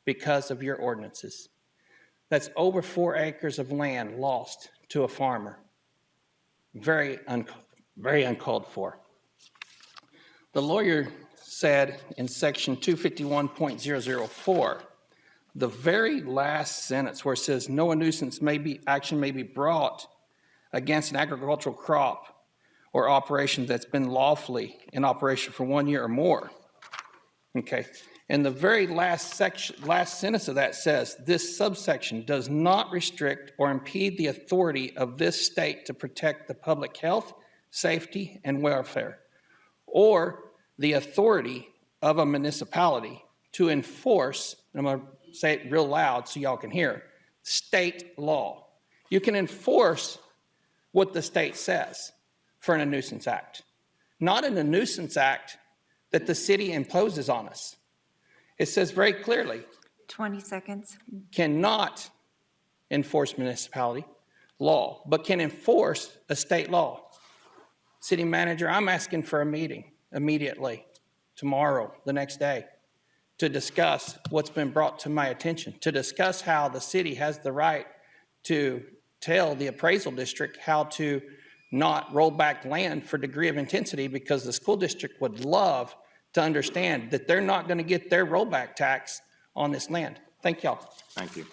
because of your ordinances. That's over 4 acres of land lost to a farmer. Very uncalled for. The lawyer said in section 251.004, the very last sentence where it says no nuisance action may be brought against an agricultural crop or operation that's been lawfully in operation for 1 year or more. Okay, and the very last sentence of that says this subsection does not restrict or impede the authority of this state to protect the public health, safety, and welfare, or the authority of a municipality to enforce, and I'm going to say it real loud so y'all can hear, state law. You can enforce what the state says for a nuisance act, not in a nuisance act that the city imposes on us. It says very clearly, 20 seconds. cannot enforce municipality law, but can enforce a state law. City manager, I'm asking for a meeting immediately, tomorrow, the next day, to discuss what's been brought to my attention, to discuss how the city has the right to tell the appraisal district how to not roll back land for degree of intensity, because the school district would love to understand that they're not going to get their rollback tax on this land. Thank y'all. Thank you.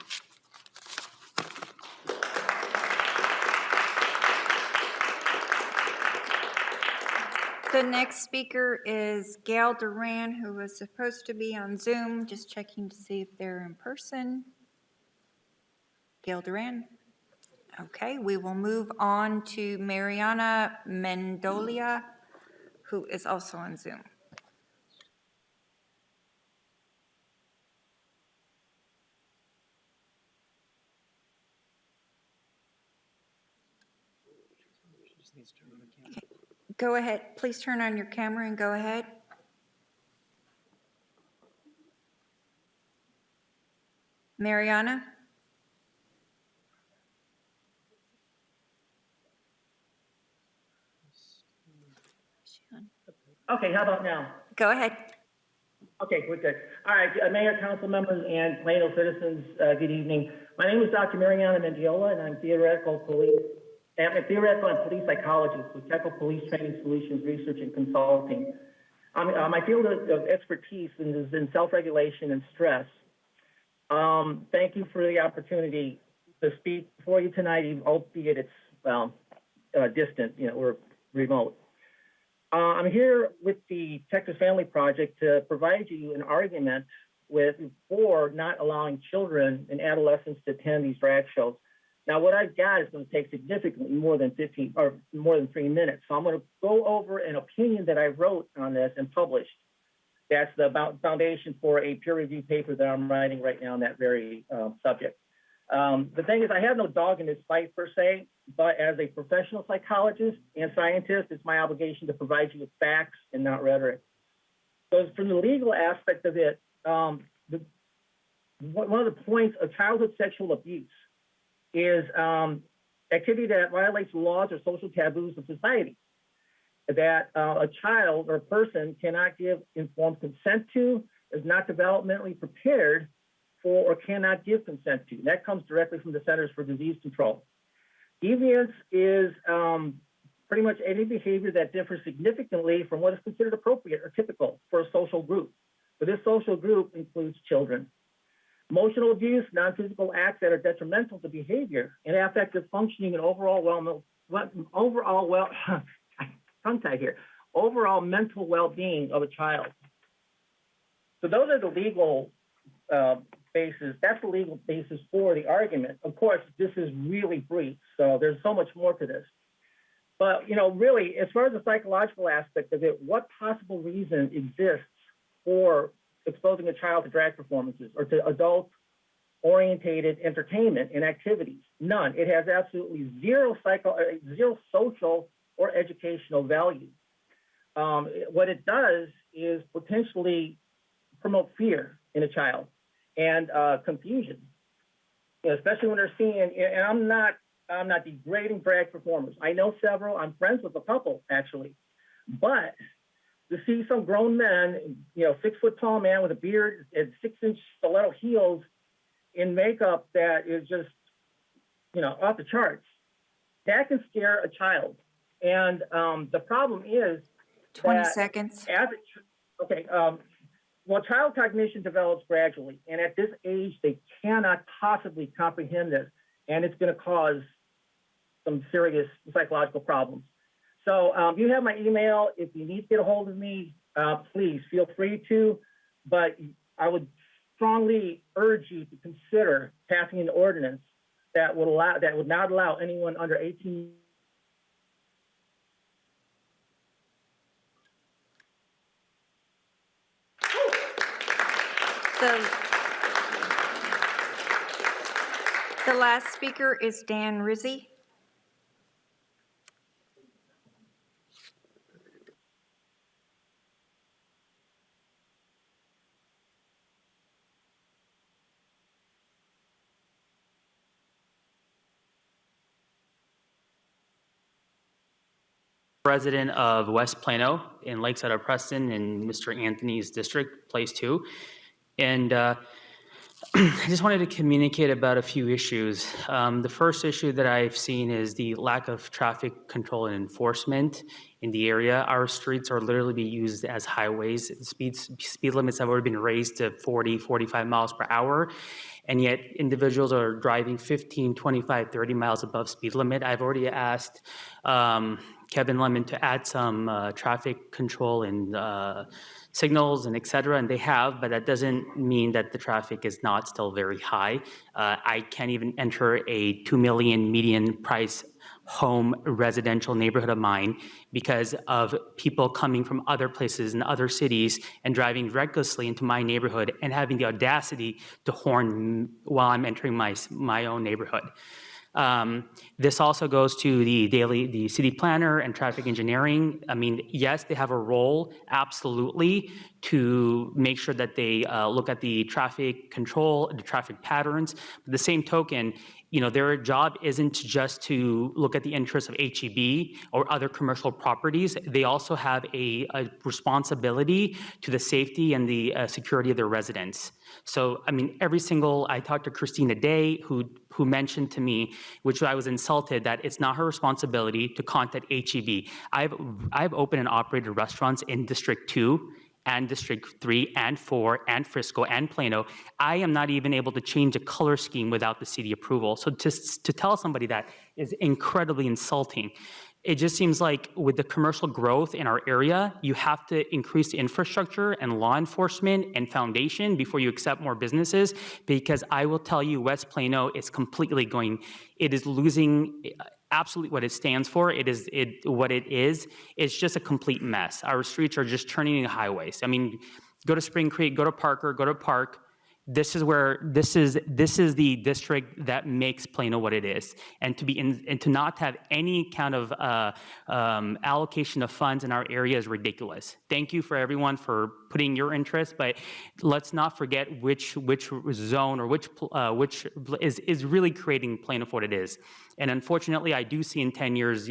The next speaker is Gail Duran, who was supposed to be on Zoom, just checking to see if they're in person. Gail Duran. Okay, we will move on to Mariana Mendolia, who is also on Zoom. Okay. Go ahead, please turn on your camera and go ahead. Mariana? Okay, how about now? Go ahead. Okay, we're good. All right, Mayor, council members, and Plano citizens, good evening. My name is Dr. Mariana Mendiola, and I'm a theoretical and police psychologist with Technical Police Training Solutions Research and Consulting. My field of expertise is in self-regulation and stress. Thank you for the opportunity to speak before you tonight, albeit it's, distant, we're remote. I'm here with the Texas Family Project to provide you an argument for not allowing children and adolescents to attend these drag shows. Now, what I've got is going to take significantly more than 3 minutes. So I'm going to go over an opinion that I wrote on this and published. That's the foundation for a peer-reviewed paper that I'm writing right now on that very subject. The thing is, I have no dog in this fight per se, but as a professional psychologist and scientist, it's my obligation to provide you with facts and not rhetoric. So from the legal aspect of it, one of the points of childhood sexual abuse is activity that violates laws or social taboos of society, that a child or a person cannot give informed consent to, is not developmentally prepared for, or cannot give consent to. That comes directly from the Centers for Disease Control. Deviance is pretty much any behavior that differs significantly from what is considered appropriate or typical for a social group. But this social group includes children. Emotional abuse, non-physical acts that are detrimental to behavior and affective functioning and overall mental well-being of a child. So those are the legal basis. That's the legal basis for the argument. Of course, this is really brief, so there's so much more to this. But really, as far as the psychological aspect of it, what possible reason exists for exposing a child to drag performances or to adult-orientated entertainment and activities? None. It has absolutely zero social or educational value. What it does is potentially promote fear in a child and confusion, especially when they're seeing, and I'm not degrading drag performers. I know several, I'm friends with a couple actually, but to see some grown men, 6 foot tall man with a beard and 6-inch stiletto heels in makeup that is just, off the charts, that can scare a child. And the problem is 20 that seconds. Well, child cognition develops gradually, and at this age, they cannot possibly comprehend this, and it's going to cause some serious psychological problems. So you have my email. If you need to get a hold of me, please feel free to, but I would strongly urge you to consider passing an ordinance that would not allow anyone under 18. The last speaker is Dan Rizzi. Resident of West Plano in Lakeside of Preston in Mr. Anthony's district, place 2. And I just wanted to communicate about a few issues. The first issue that I've seen is the lack of traffic control and enforcement in the area. Our streets are literally being used as highways. Speed limits have already been raised to 40, 45 miles per hour. And yet individuals are driving 15, 25, 30 miles above speed limit. I've already asked Kevin Lemon to add some traffic control and signals and et cetera, and they have, but that doesn't mean that the traffic is not still very high. I can't even enter a $2 million median price home residential neighborhood of mine because of people coming from other places in other cities and driving recklessly into my neighborhood and having the audacity to horn while I'm entering my own neighborhood. This also goes to the city planner and traffic engineering. I mean, yes, they have a role, absolutely, to make sure that they look at the traffic control, the traffic patterns. But the same token, their job isn't just to look at the interests of HEB or other commercial properties. They also have a responsibility to the safety and the security of their residents. So, I mean, I talked to Christine today who mentioned to me, which I was insulted, that it's not her responsibility to contact HEB. I've opened and operated restaurants in District 2 and District 3 and 4 and Frisco and Plano. I am not even able to change a color scheme without the city approval. So to tell somebody that is incredibly insulting. It just seems like with the commercial growth in our area, you have to increase the infrastructure and law enforcement and foundation before you accept more businesses, because I will tell you, West Plano is it is losing absolutely what it stands for. What it is. It's just a complete mess. Our streets are just turning into highways. I mean, go to Spring Creek, go to Parker, go to Park. This is the district that makes Plano what it is, and to not have any kind of allocation of funds in our area is ridiculous. Thank you for everyone for putting your interest, but let's not forget which zone or which is really creating Plano for what it is. And unfortunately, I do see in 10 years,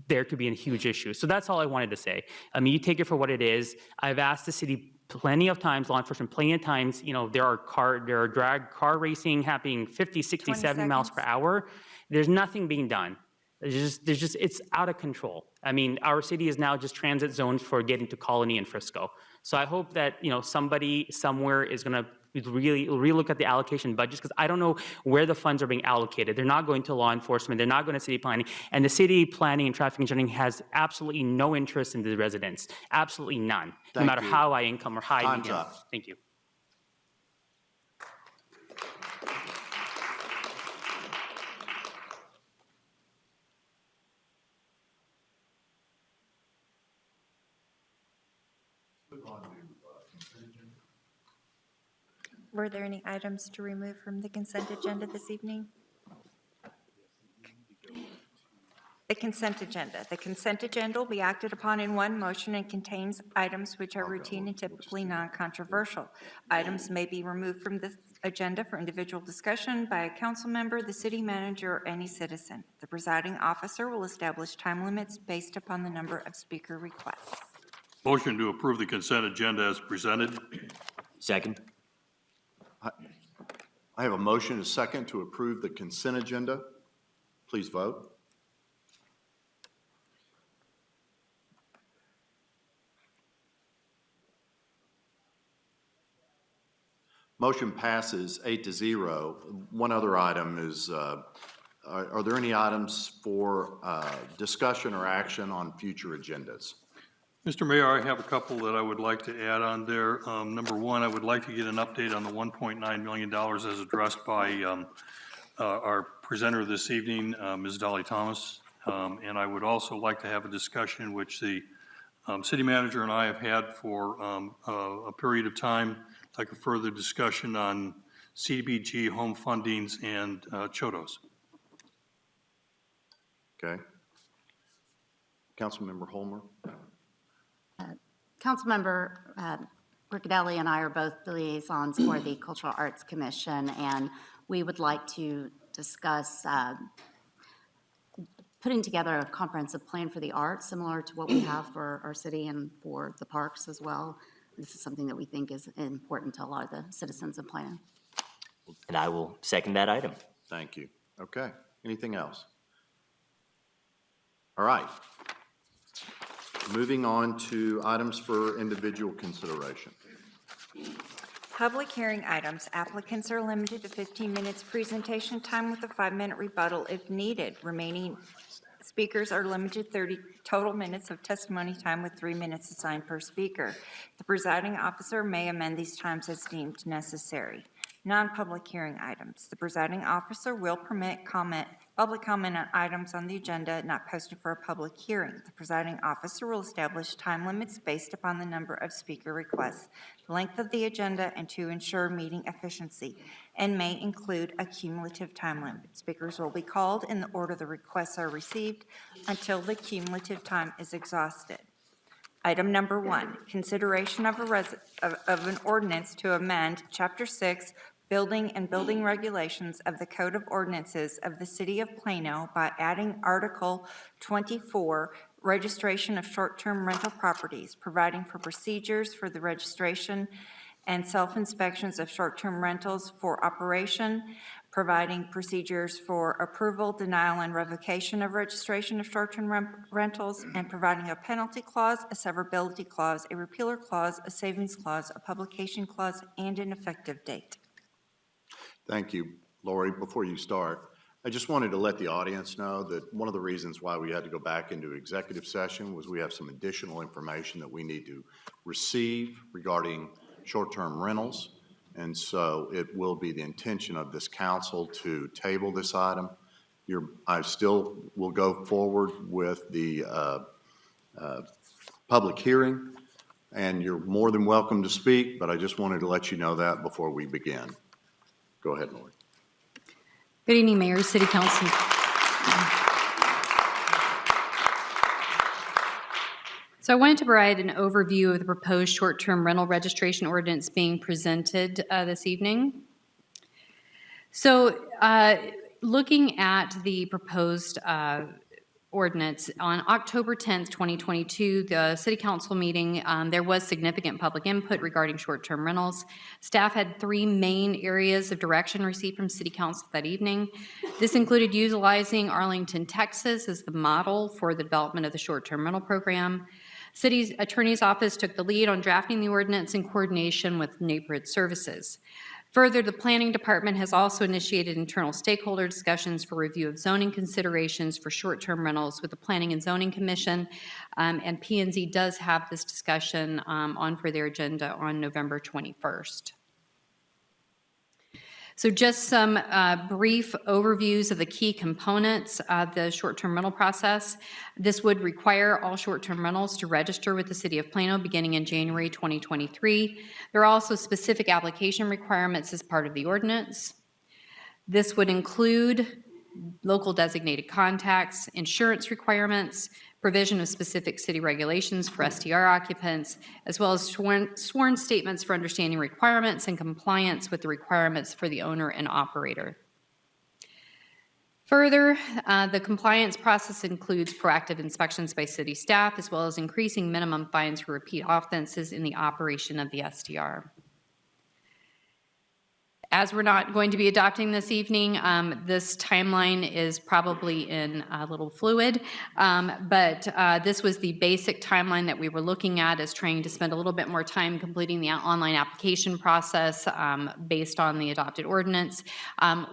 there could be a huge issue. So that's all I wanted to say. I mean, you take it for what it is. I've asked the city plenty of times, law enforcement plenty of times, there are drag car racing happening 50, 60, 70 miles per hour. There's nothing being done. It's out of control. I mean, our city is now just transit zones for getting to Colony and Frisco. So I hope that, somebody somewhere is going to really look at the allocation budgets, because I don't know where the funds are being allocated. They're not going to law enforcement. They're not going to city planning. And the city planning and traffic engineering has absolutely no interest in the residents. Absolutely none. No matter how high income or high medium. Thank you. Were there any items to remove from the consent agenda this evening? The consent agenda. The consent agenda will be acted upon in one motion and contains items which are routine and typically non-controversial. Items may be removed from this agenda for individual discussion by a council member, the city manager, or any citizen. The presiding officer will establish time limits based upon the number of speaker requests. Motion to approve the consent agenda as presented. Second. I have a motion and a second to approve the consent agenda. Please vote. Motion passes 8-0. One other item is, are there any items for discussion or action on future agendas? Mr. Mayor, I have a couple that I would like to add on there. Number one, I would like to get an update on the $1.9 million as addressed by our presenter this evening, Ms. Dolly Thomas. And I would also like to have a discussion which the city manager and I have had for a period of time, like a further discussion on CDBG, home fundings, and CHOTOs. Okay. Councilmember Holmer. Councilmember Riccadelli and I are both the liaisons for the Cultural Arts Commission, and we would like to discuss putting together a comprehensive plan for the arts, similar to what we have for our city and for the parks as well. This is something that we think is important to a lot of the citizens of Plano. And I will second that item. Thank you. Okay. Anything else? All right. Moving on to items for individual consideration. Public hearing items. Applicants are limited to 15 minutes presentation time with a 5-minute rebuttal if needed. Remaining speakers are limited to 30 total minutes of testimony time with 3 minutes assigned per speaker. The presiding officer may amend these times as deemed necessary. Non-public hearing items. The presiding officer will permit public comment on items on the agenda not posted for a public hearing. The presiding officer will establish time limits based upon the number of speaker requests, the length of the agenda, and to ensure meeting efficiency, and may include a cumulative time limit. Speakers will be called in the order the requests are received until the cumulative time is exhausted. Item number 1, consideration of an ordinance to amend Chapter 6, Building and Building Regulations of the Code of Ordinances of the City of Plano by adding Article 24, Registration of Short-Term Rental Properties, providing for procedures for the registration and self-inspections of short-term rentals for operation, providing procedures for approval, denial, and revocation of registration of short-term rentals, and providing a penalty clause, a severability clause, a repealer clause, a savings clause, a publication clause, and an effective date. Thank you, Lori. Before you start, I just wanted to let the audience know that one of the reasons why we had to go back into executive session was we have some additional information that we need to receive regarding short-term rentals. And so it will be the intention of this council to table this item. I still will go forward with the public hearing, and you're more than welcome to speak, but I just wanted to let you know that before we begin. Go ahead, Lori. Good evening, Mayor, City Council. So I wanted to provide an overview of the proposed short-term rental registration ordinance being presented this evening. So looking at the proposed ordinance, on October 10th, 2022, the City Council meeting, there was significant public input regarding short-term rentals. Staff had 3 main areas of direction received from City Council that evening. This included utilizing Arlington, Texas as the model for the development of the short-term rental program. City's Attorney's Office took the lead on drafting the ordinance in coordination with neighborhood services. Further, the Planning Department has also initiated internal stakeholder discussions for review of zoning considerations for short-term rentals with the Planning and Zoning Commission, and P&Z does have this discussion on for their agenda on November 21st. So just some brief overviews of the key components of the short-term rental process. This would require all short-term rentals to register with the City of Plano beginning in January 2023. There are also specific application requirements as part of the ordinance. This would include local designated contacts, insurance requirements, provision of specific city regulations for STR occupants, as well as sworn statements for understanding requirements and compliance with the requirements for the owner and operator. Further, the compliance process includes proactive inspections by city staff, as well as increasing minimum fines for repeat offenses in the operation of the SDR. As we're not going to be adopting this evening, this timeline is probably a little fluid, but this was the basic timeline that we were looking at, as trying to spend a little bit more time completing the online application process based on the adopted ordinance.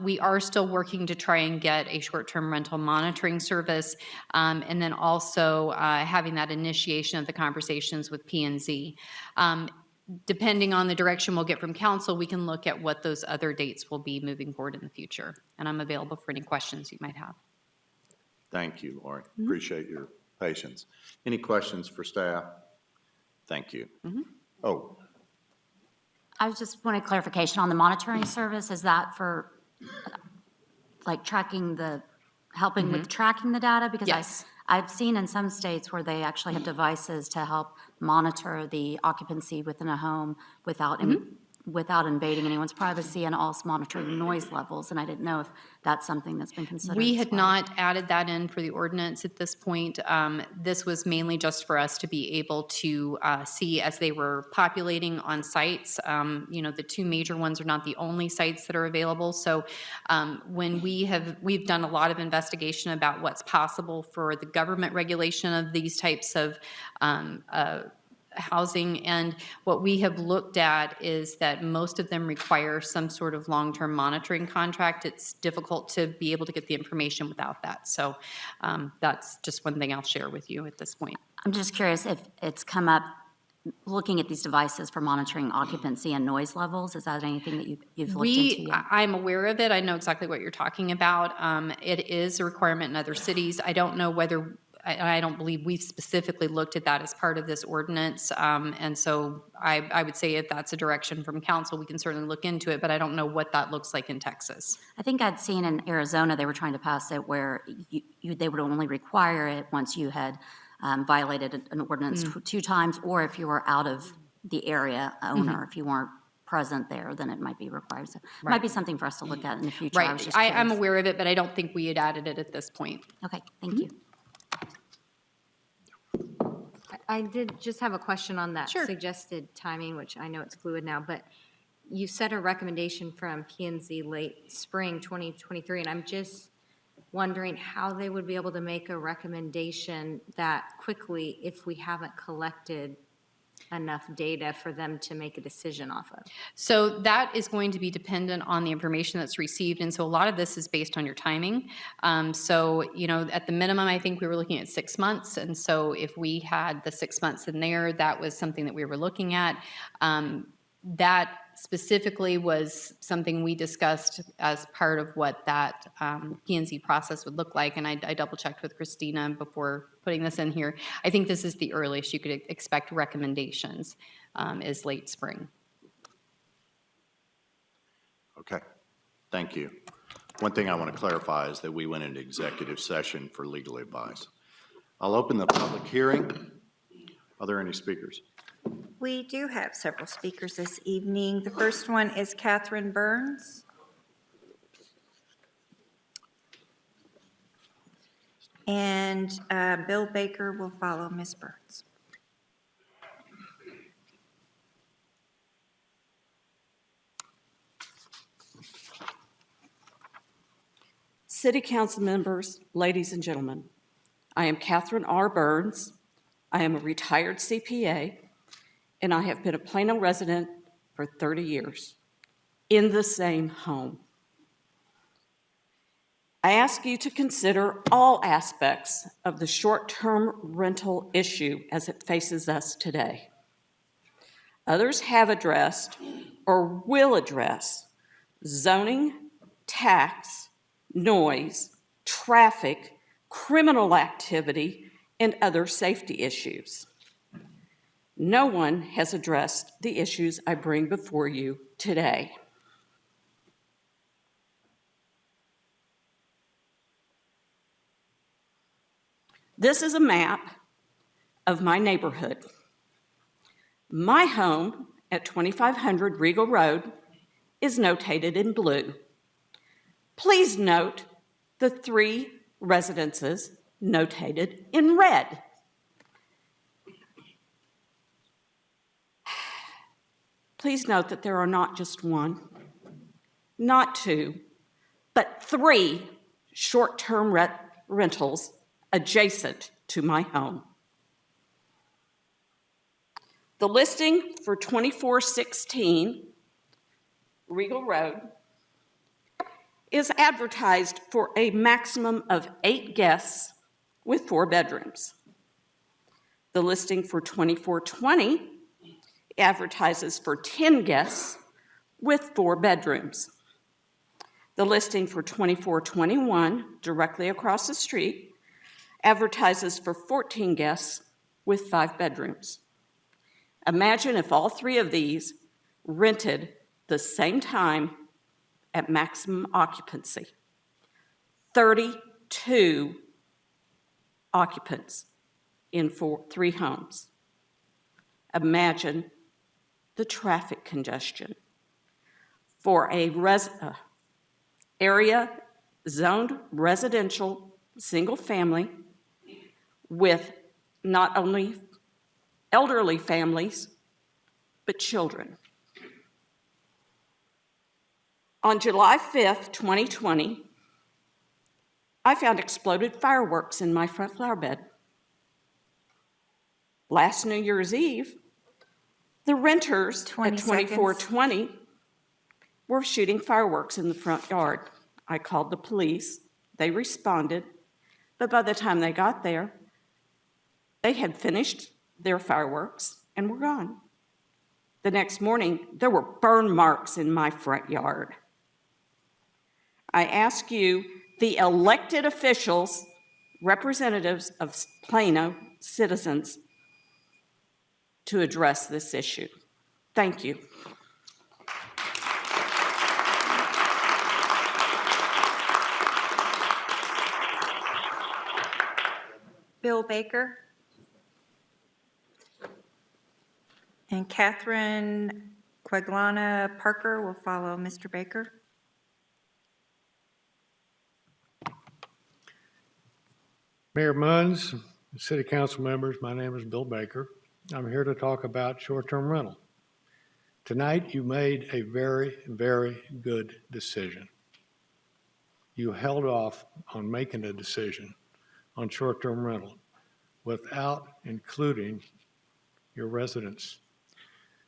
We are still working to try and get a short-term rental monitoring service, and then also having that initiation of the conversations with P&Z. Depending on the direction we'll get from council, we can look at what those other dates will be moving forward in the future. And I'm available for any questions you might have. Thank you, Lori. Appreciate your patience. Any questions for staff? Thank you. Oh, I just wanted clarification on the monitoring service. Is that for like tracking helping with tracking the data? Because yes. I've seen in some states where they actually have devices to help monitor the occupancy within a home without invading anyone's privacy, and also monitoring noise levels. And I didn't know if that's something that's been considered. We had not added that in for the ordinance at this point. This was mainly just for us to be able to see as they were populating on sites. The two major ones are not the only sites that are available. So when we've done a lot of investigation about what's possible for the government regulation of these types of housing, and what we have looked at is that most of them require some sort of long-term monitoring contract. It's difficult to be able to get the information without that. So that's just one thing I'll share with you at this point. I'm just curious if it's come up looking at these devices for monitoring occupancy and noise levels. Is that anything that you've looked into yet? I'm aware of it. I know exactly what you're talking about. It is a requirement in other cities. I don't know whether I don't believe we've specifically looked at that as part of this ordinance. And so I would say if that's a direction from council, we can certainly look into it, but I don't know what that looks like in Texas. I think I'd seen in Arizona, they were trying to pass it where they would only require it once you had violated an ordinance 2 times, or if you were out of the area owner, if you weren't present there, then it might be required. So it might be something for us to look at in the future. Right. I'm aware of it, but I don't think we had added it at this point. Okay, thank you. I did just have a question on that suggested timing, which I know it's fluid now, but you said a recommendation from P&Z late spring 2023, and I'm just wondering how they would be able to make a recommendation that quickly if we haven't collected enough data for them to make a decision off of. So that is going to be dependent on the information that's received. And so a lot of this is based on your timing. So, at the minimum, I think we were looking at 6 months. And so if we had the 6 months in there, that was something that we were looking at. That specifically was something we discussed as part of what that P&Z process would look like. And I double checked with Christina before putting this in here. I think this is the earliest you could expect recommendations is late spring. okay. Thank you. One thing I want to clarify is that we went into executive session for legal advice. I'll open the public hearing. Are there any speakers? We do have several speakers this evening. The first one is Catherine Burns. And Bill Baker will follow Ms. Burns. City Council members, ladies and gentlemen, I am Catherine R. Burns. I am a retired CPA, and I have been a Plano resident for 30 years in the same home. I ask you to consider all aspects of the short-term rental issue as it faces us today. Others have addressed or will address zoning, tax, noise, traffic, criminal activity, and other safety issues. No one has addressed the issues I bring before you today. This is a map of my neighborhood. My home at 2500 Regal Road is notated in blue. Please note the 3 residences notated in red. Please note that there are not just 1, not 2, but 3 short-term rentals adjacent to my home. The listing for 2416 Regal Road is advertised for a maximum of 8 guests with 4 bedrooms. The listing for 2420 advertises for 10 guests with 4 bedrooms. The listing for 2421, directly across the street, advertises for 14 guests with 5 bedrooms. Imagine if all 3 of these rented the same time at maximum occupancy. 32 occupants in 3 homes. Imagine the traffic congestion for a area zoned residential single family with not only elderly families, but children. On July 5th, 2020, I found exploded fireworks in my front flower bed. Last New Year's Eve, the renters at 2420 were shooting fireworks in the front yard. I called the police. They responded, but by the time they got there, they had finished their fireworks and were gone. The next morning, there were burn marks in my front yard. I ask you, the elected officials, representatives of Plano citizens, to address this issue. Thank you. Bill Baker. And Catherine Quaglana Parker will follow Mr. Baker. Mayor Munns, City Council members, my name is Bill Baker. I'm here to talk about short-term rental. Tonight, you made a very, very good decision. You held off on making a decision on short-term rental without including your residents.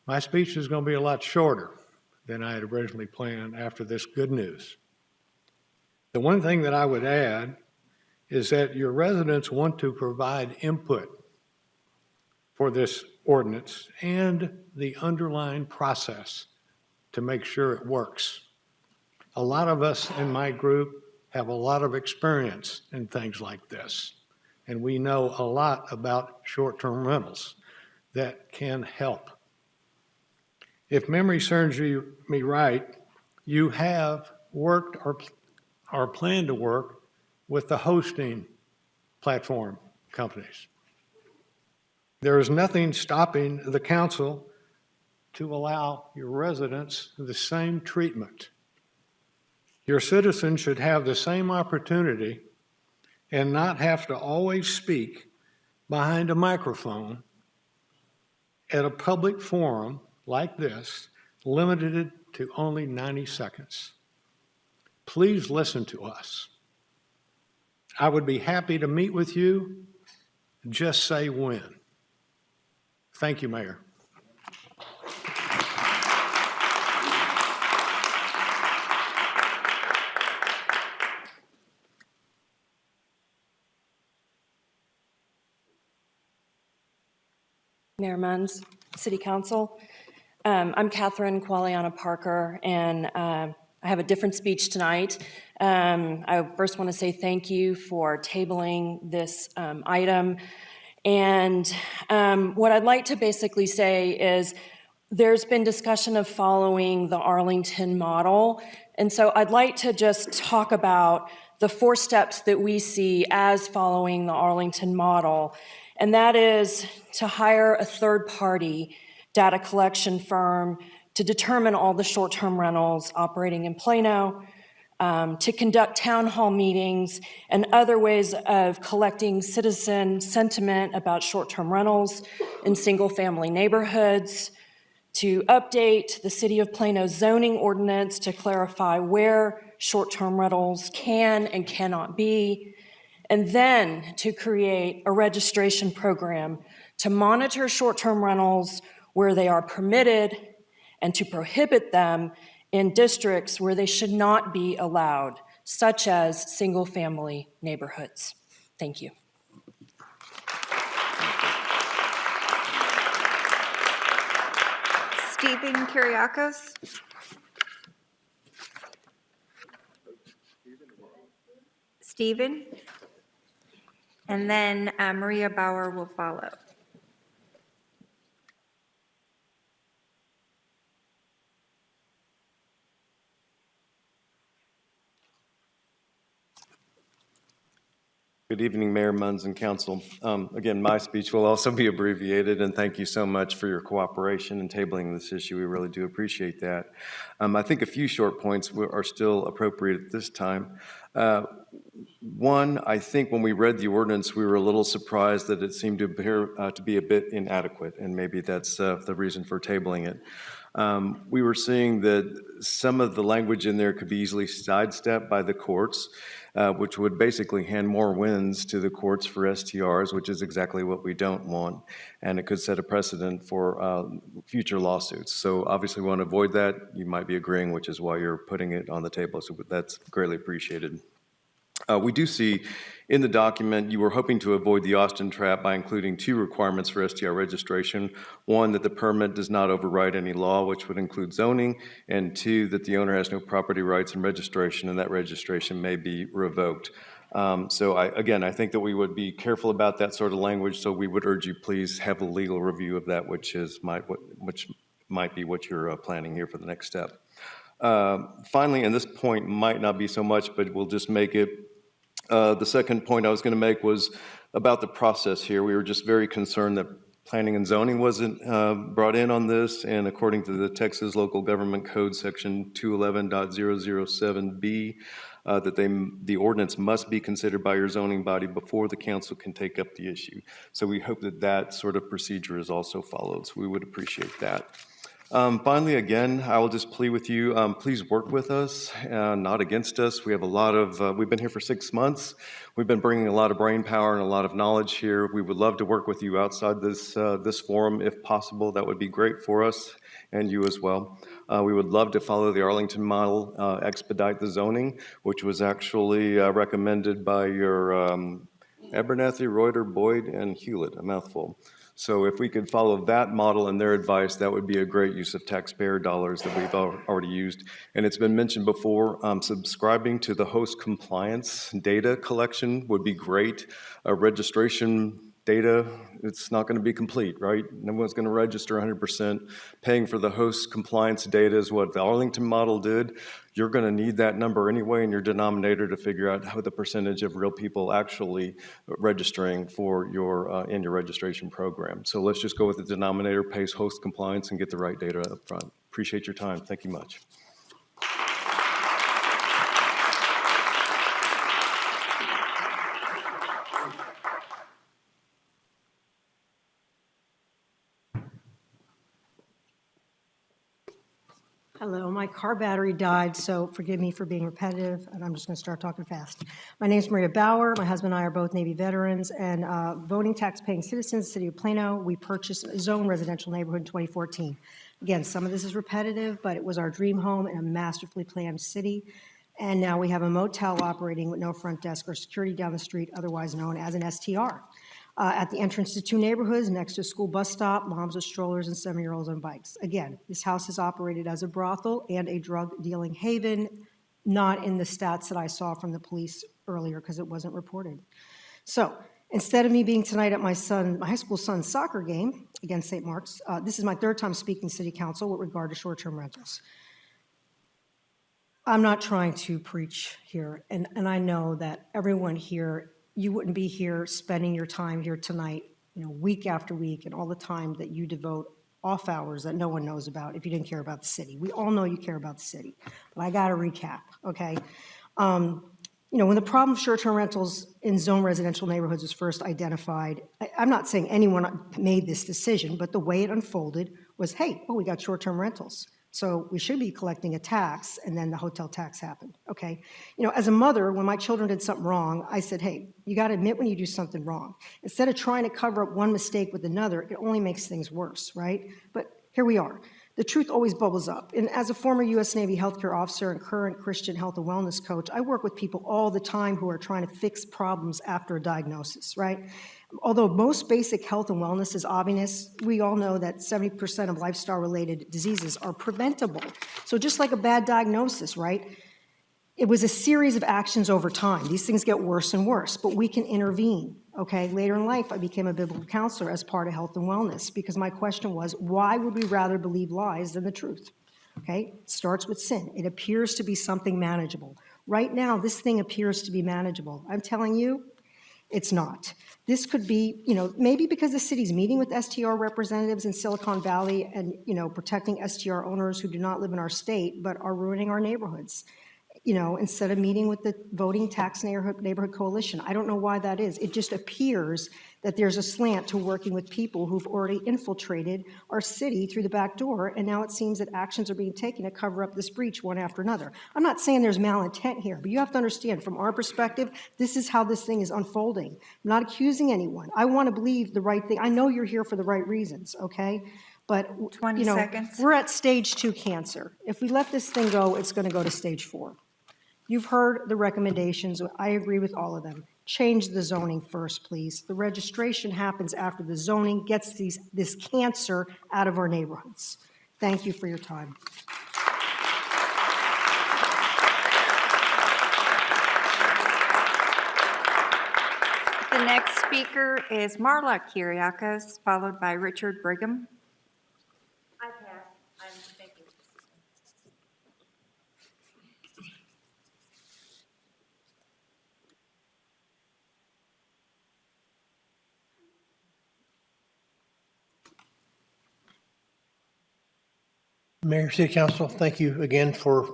My speech is going to be a lot shorter than I had originally planned after this good news. The one thing that I would add is that your residents want to provide input for this ordinance and the underlying process to make sure it works. A lot of us in my group have a lot of experience in things like this, and we know a lot about short-term rentals that can help. If memory serves me right, you have worked or plan to work with the hosting platform companies. There is nothing stopping the council to allow your residents the same treatment. Your citizens should have the same opportunity and not have to always speak behind a microphone at a public forum like this, limited to only 90 seconds. Please listen to us. I would be happy to meet with you. Just say when. Thank you, Mayor. Mayor Munns, City Council. I'm Catherine Quagliana Parker, and I have a different speech tonight. I first want to say thank you for tabling this item. And what I'd like to basically say is there's been discussion of following the Arlington model. And so I'd like to just talk about the 4 steps that we see as following the Arlington model, and that is to hire a third-party data collection firm to determine all the short-term rentals operating in Plano, to conduct town hall meetings and other ways of collecting citizen sentiment about short-term rentals in single-family neighborhoods, to update the City of Plano zoning ordinance to clarify where short-term rentals can and cannot be, and then to create a registration program to monitor short-term rentals where they are permitted and to prohibit them in districts where they should not be allowed, such as single-family neighborhoods. Thank you. Stephen Kyriakos. Stephen. And then Maria Bauer will follow. Good evening, Mayor, Munns, and Council. Again, my speech will also be abbreviated, and thank you so much for your cooperation in tabling this issue. We really do appreciate that. I think a few short points are still appropriate at this time. One, I think when we read the ordinance, we were a little surprised that it seemed to appear to be a bit inadequate, and maybe that's the reason for tabling it. We were seeing that some of the language in there could be easily sidestepped by the courts, which would basically hand more wins to the courts for STRs, which is exactly what we don't want, and it could set a precedent for future lawsuits. So obviously we want to avoid that. You might be agreeing, which is why you're putting it on the table, so that's greatly appreciated. We do see in the document you were hoping to avoid the Austin trap by including 2 requirements for STR registration. 1, that the permit does not override any law, which would include zoning, and 2, that the owner has no property rights in registration and that registration may be revoked. So I think that we would be careful about that sort of language, so we would urge you please have a legal review of that, which might be what you're planning here for the next step. Finally, and this point might not be so much, but we'll just make it. The second point I was going to make was about the process here. We were just very concerned that planning and zoning wasn't brought in on this, and according to the Texas Local Government Code section 211.007B, that the ordinance must be considered by your zoning body before the council can take up the issue. So we hope that that sort of procedure is also followed, so we would appreciate that. Finally, again, I will just plead with you, please work with us, not against us. We have a lot of, we've been here for 6 months. We've been bringing a lot of brain power and a lot of knowledge here. We would love to work with you outside this forum if possible. That would be great for us and you as well. We would love to follow the Arlington model, expedite the zoning, which was actually recommended by your Abernathy, Reuter, Boyd, and Hewlett, a mouthful. So if we could follow that model and their advice, that would be a great use of taxpayer dollars that we've already used. And it's been mentioned before, subscribing to the host compliance data collection would be great. Registration data, it's not going to be complete, right? No one's going to register 100%. Paying for the host compliance data is what the Arlington model did. You're going to need that number anyway in your denominator to figure out how the percentage of real people actually registering for your in your registration program. So let's just go with the denominator, pays host compliance, and get the right data up front. Appreciate your time. Thank you much. Hello, my car battery died, so forgive me for being repetitive, and I'm just going to start talking fast. My name is Maria Bauer. My husband and I are both Navy veterans and voting tax-paying citizens of the City of Plano. We purchased a zone residential neighborhood in 2014. Again, some of this is repetitive, but it was our dream home in a masterfully planned city. And now we have a motel operating with no front desk or security down the street, otherwise known as an STR. At the entrance to 2 neighborhoods next to a school bus stop, moms with strollers and 7-year-olds on bikes. Again, this house is operated as a brothel and a drug dealing haven, not in the stats that I saw from the police earlier because it wasn't reported. So instead of me being tonight at my high school son's soccer game against St. Mark's, this is my 3rd time speaking to City Council with regard to short-term rentals. I'm not trying to preach here, and I know that everyone here, you wouldn't be here spending your time here tonight, week after week, and all the time that you devote off hours that no one knows about if you didn't care about the city. We all know you care about the city, but I got to recap, okay? When the problem of short-term rentals in zone residential neighborhoods was first identified, I'm not saying anyone made this decision, but the way it unfolded was, hey, we got short-term rentals. So we should be collecting a tax, and then the hotel tax happened, okay? As a mother, when my children did something wrong, I said, hey, you got to admit when you do something wrong. Instead of trying to cover up one mistake with another, it only makes things worse, right? But here we are. The truth always bubbles up. And as a former U.S. Navy healthcare officer and current Christian health and wellness coach, I work with people all the time who are trying to fix problems after a diagnosis, right? Although most basic health and wellness is obvious, we all know that 70% of lifestyle-related diseases are preventable. So just like a bad diagnosis, right? It was a series of actions over time. These things get worse and worse, but we can intervene, okay? Later in life, I became a biblical counselor as part of health and wellness because my question was, why would we rather believe lies than the truth? Okay? It starts with sin. It appears to be something manageable. Right now, this thing appears to be manageable. I'm telling you, it's not. This could be, maybe because the city's meeting with STR representatives in Silicon Valley and, protecting STR owners who do not live in our state but are ruining our neighborhoods. Instead of meeting with the Voting Tax Neighborhood Coalition. I don't know why that is. It just appears that there's a slant to working with people who've already infiltrated our city through the back door, and now it seems that actions are being taken to cover up this breach one after another. I'm not saying there's malintent here, but you have to understand, from our perspective, this is how this thing is unfolding. I'm not accusing anyone. I want to believe the right thing. I know you're here for the right reasons, okay? But, 20 seconds. we're at stage 2 cancer. If we let this thing go, it's going to go to stage 4. You've heard the recommendations. I agree with all of them. Change the zoning first, please. The registration happens after the zoning gets this cancer out of our neighborhoods. Thank you for your time. The next speaker is Marla Kyriakos, followed by Richard Brigham. I pass. Thank you. Mayor, City Council, thank you again for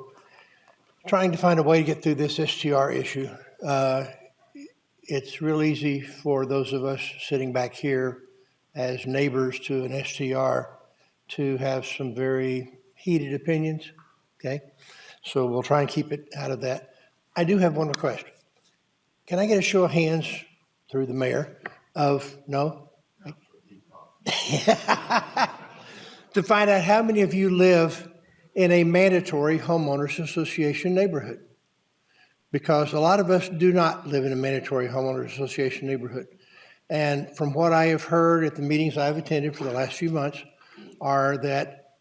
trying to find a way to get through this STR issue. It's real easy for those of us sitting back here as neighbors to an STR to have some very heated opinions, okay? So we'll try and keep it out of that. I do have one request. Can I get a show of hands through the mayor of, no? To find out how many of you live in a mandatory homeowners association neighborhood. Because a lot of us do not live in a mandatory homeowners association neighborhood. And from what I have heard at the meetings I've attended for the last few months are that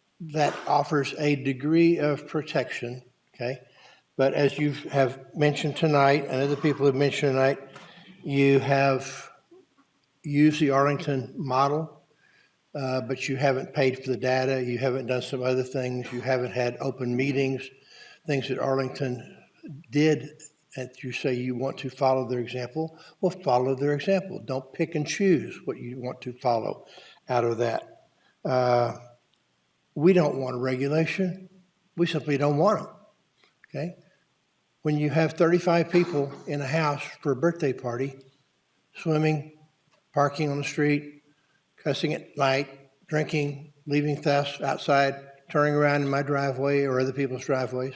offers a degree of protection, okay? But as you have mentioned tonight, and other people have mentioned tonight, you have used the Arlington model, but you haven't paid for the data, you haven't done some other things, you haven't had open meetings, things that Arlington did, and you say you want to follow their example, well, follow their example. Don't pick and choose what you want to follow out of that. We don't want a regulation. We simply don't want them, okay? When you have 35 people in a house for a birthday party, swimming, parking on the street, cussing at night, drinking, leaving thefts outside, turning around in my driveway or other people's driveways,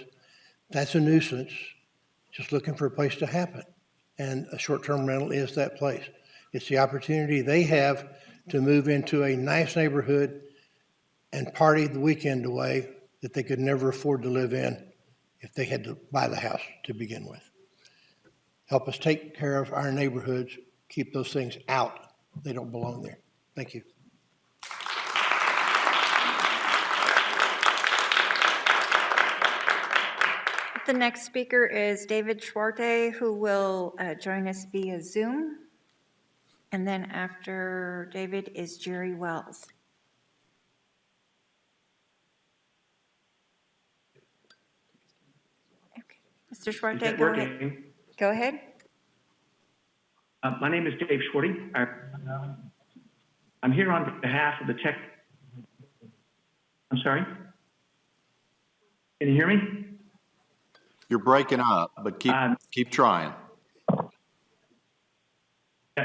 that's a nuisance, just looking for a place to happen. And a short-term rental is that place. It's the opportunity they have to move into a nice neighborhood and party the weekend away that they could never afford to live in if they had to buy the house to begin with. Help us take care of our neighborhoods, keep those things out. They don't belong there. Thank you. The next speaker is David Schwarte, who will join us via Zoom. And then after David is Jerry Wells. Mr. Is Schwarte, that go ahead. working? Go ahead. My name is Dave Schwarty. I'm here on behalf of the tech. I'm sorry? Can you hear me? You're breaking up, but keep trying.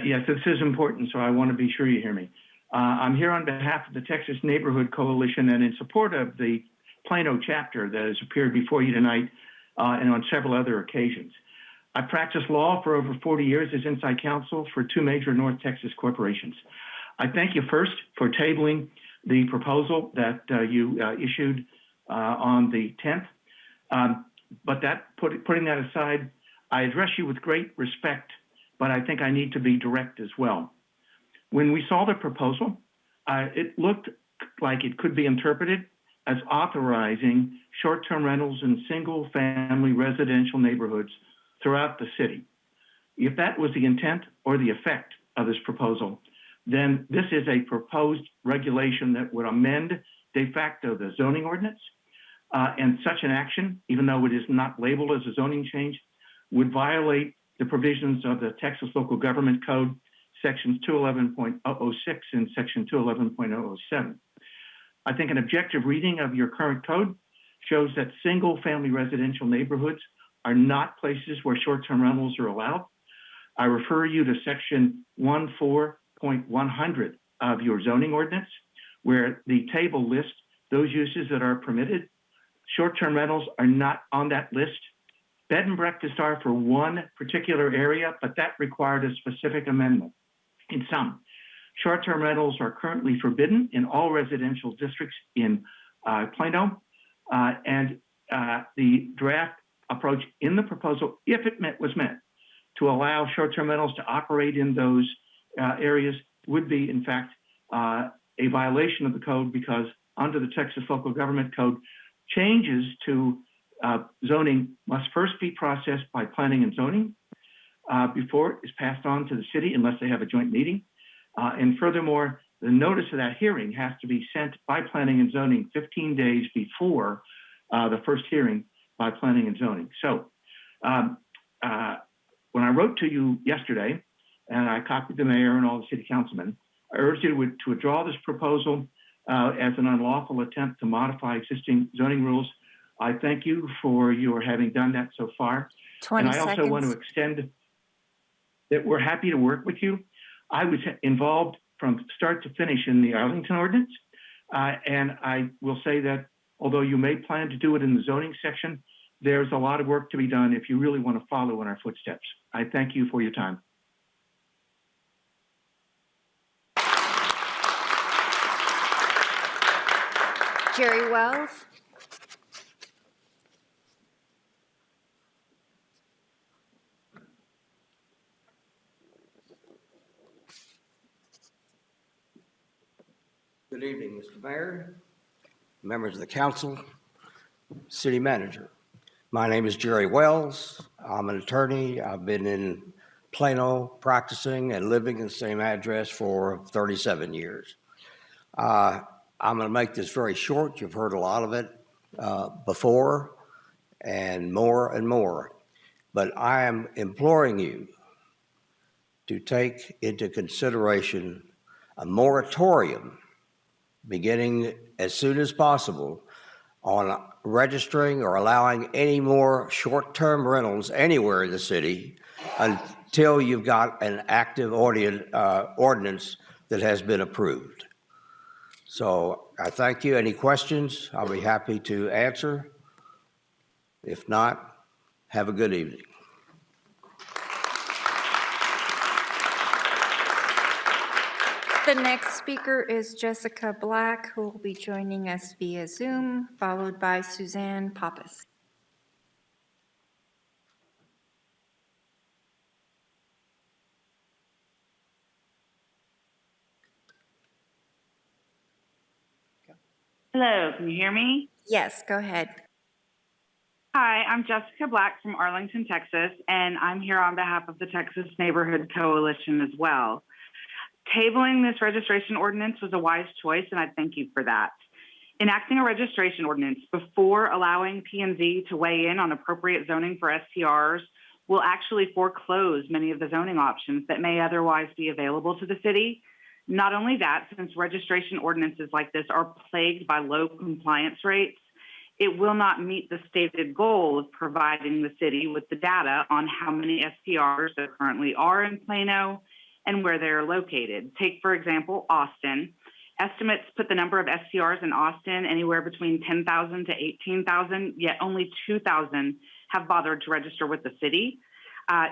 Yes, this is important, so I want to be sure you hear me. I'm here on behalf of the Texas Neighborhood Coalition and in support of the Plano chapter that has appeared before you tonight and on several other occasions. I've practiced law for over 40 years as inside counsel for two major North Texas corporations. I thank you first for tabling the proposal that you issued on the 10th. But putting that aside, I address you with great respect, but I think I need to be direct as well. When we saw the proposal, it looked like it could be interpreted as authorizing short-term rentals in single-family residential neighborhoods throughout the city. If that was the intent or the effect of this proposal, then this is a proposed regulation that would amend de facto the zoning ordinance, and such an action, even though it is not labeled as a zoning change, would violate the provisions of the Texas Local Government Code, sections 211.006 and section 211.007. I think an objective reading of your current code shows that single-family residential neighborhoods are not places where short-term rentals are allowed. I refer you to section 14.100 of your zoning ordinance, where the table lists those uses that are permitted. Short-term rentals are not on that list. Bed and breakfast are for one particular area, but that required a specific amendment. In sum, short-term rentals are currently forbidden in all residential districts in Plano, and the draft approach in the proposal, if it was meant to allow short-term rentals to operate in those areas, would be, in fact, a violation of the code, because under the Texas Local Government Code, changes to zoning must first be processed by planning and zoning before it is passed on to the city, unless they have a joint meeting. And furthermore, the notice of that hearing has to be sent by planning and zoning 15 days before the first hearing by planning and zoning. So when I wrote to you yesterday, and I copied the mayor and all the city councilmen, I urged you to withdraw this proposal as an unlawful attempt to modify existing zoning rules. I thank you for your having done that so far. 20 and I also want to extend that we're happy to work with you. I was involved from start to finish in the Arlington ordinance. And I will say that although you may plan to do it in the zoning section, there's a lot of work to be done if you really want to follow in our footsteps. I thank you for your time. Jerry Wells. Good evening, Mr. Mayor, members of the council, city manager. My name is Jerry Wells. I'm an attorney. I've been in Plano practicing and living in the same address for 37 years. I'm going to make this very short. You've heard a lot of it before and more. But I am imploring you to take into consideration a moratorium beginning as soon as possible on registering or allowing any more short-term rentals anywhere in the city until you've got an active ordinance that has been approved. So I thank you. Any questions? I'll be happy to answer. If not, have a good evening. The next speaker is Jessica Black, who will be joining us via Zoom, followed by Suzanne Pappas. Hello, can you hear me? Yes, go ahead. Hi, I'm Jessica Black from Arlington, Texas, and I'm here on behalf of the Texas Neighborhood Coalition as well. Tabling this registration ordinance was a wise choice, and I thank you for that. Enacting a registration ordinance before allowing P&Z to weigh in on appropriate zoning for STRs will actually foreclose many of the zoning options that may otherwise be available to the city. Not only that, since registration ordinances like this are plagued by low compliance rates, it will not meet the stated goal of providing the city with the data on how many STRs there currently are in Plano and where they're located. Take, for example, Austin. Estimates put the number of STRs in Austin anywhere between 10,000 to 18,000, yet only 2,000 have bothered to register with the city.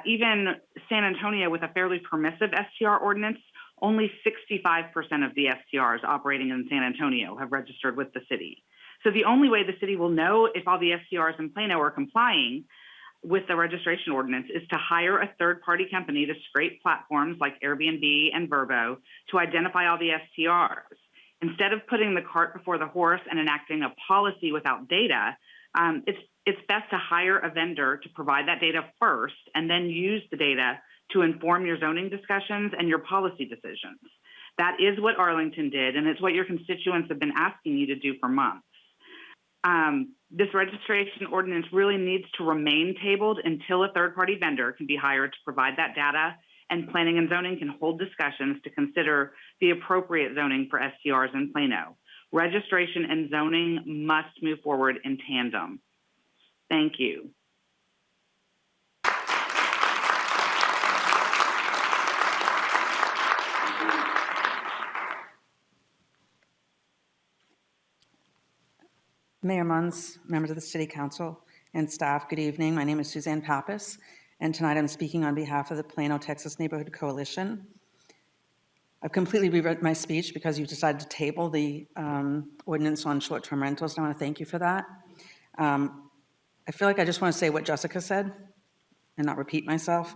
Even San Antonio, with a fairly permissive STR ordinance, only 65% of the STRs operating in San Antonio have registered with the city. So the only way the city will know if all the STRs in Plano are complying with the registration ordinance is to hire a third-party company to scrape platforms like Airbnb and Vrbo to identify all the STRs. Instead of putting the cart before the horse and enacting a policy without data, it's best to hire a vendor to provide that data first and then use the data to inform your zoning discussions and your policy decisions. That is what Arlington did, and it's what your constituents have been asking you to do for months. This registration ordinance really needs to remain tabled until a third-party vendor can be hired to provide that data, and planning and zoning can hold discussions to consider the appropriate zoning for STRs in Plano. Registration and zoning must move forward in tandem. Thank you. Mayor Munns, members of the City Council, and staff, good evening. My name is Suzanne Pappas, and tonight I'm speaking on behalf of the Plano, Texas Neighborhood Coalition. I've completely rewritten my speech because you decided to table the ordinance on short-term rentals, and I want to thank you for that. I feel like I just want to say what Jessica said and not repeat myself,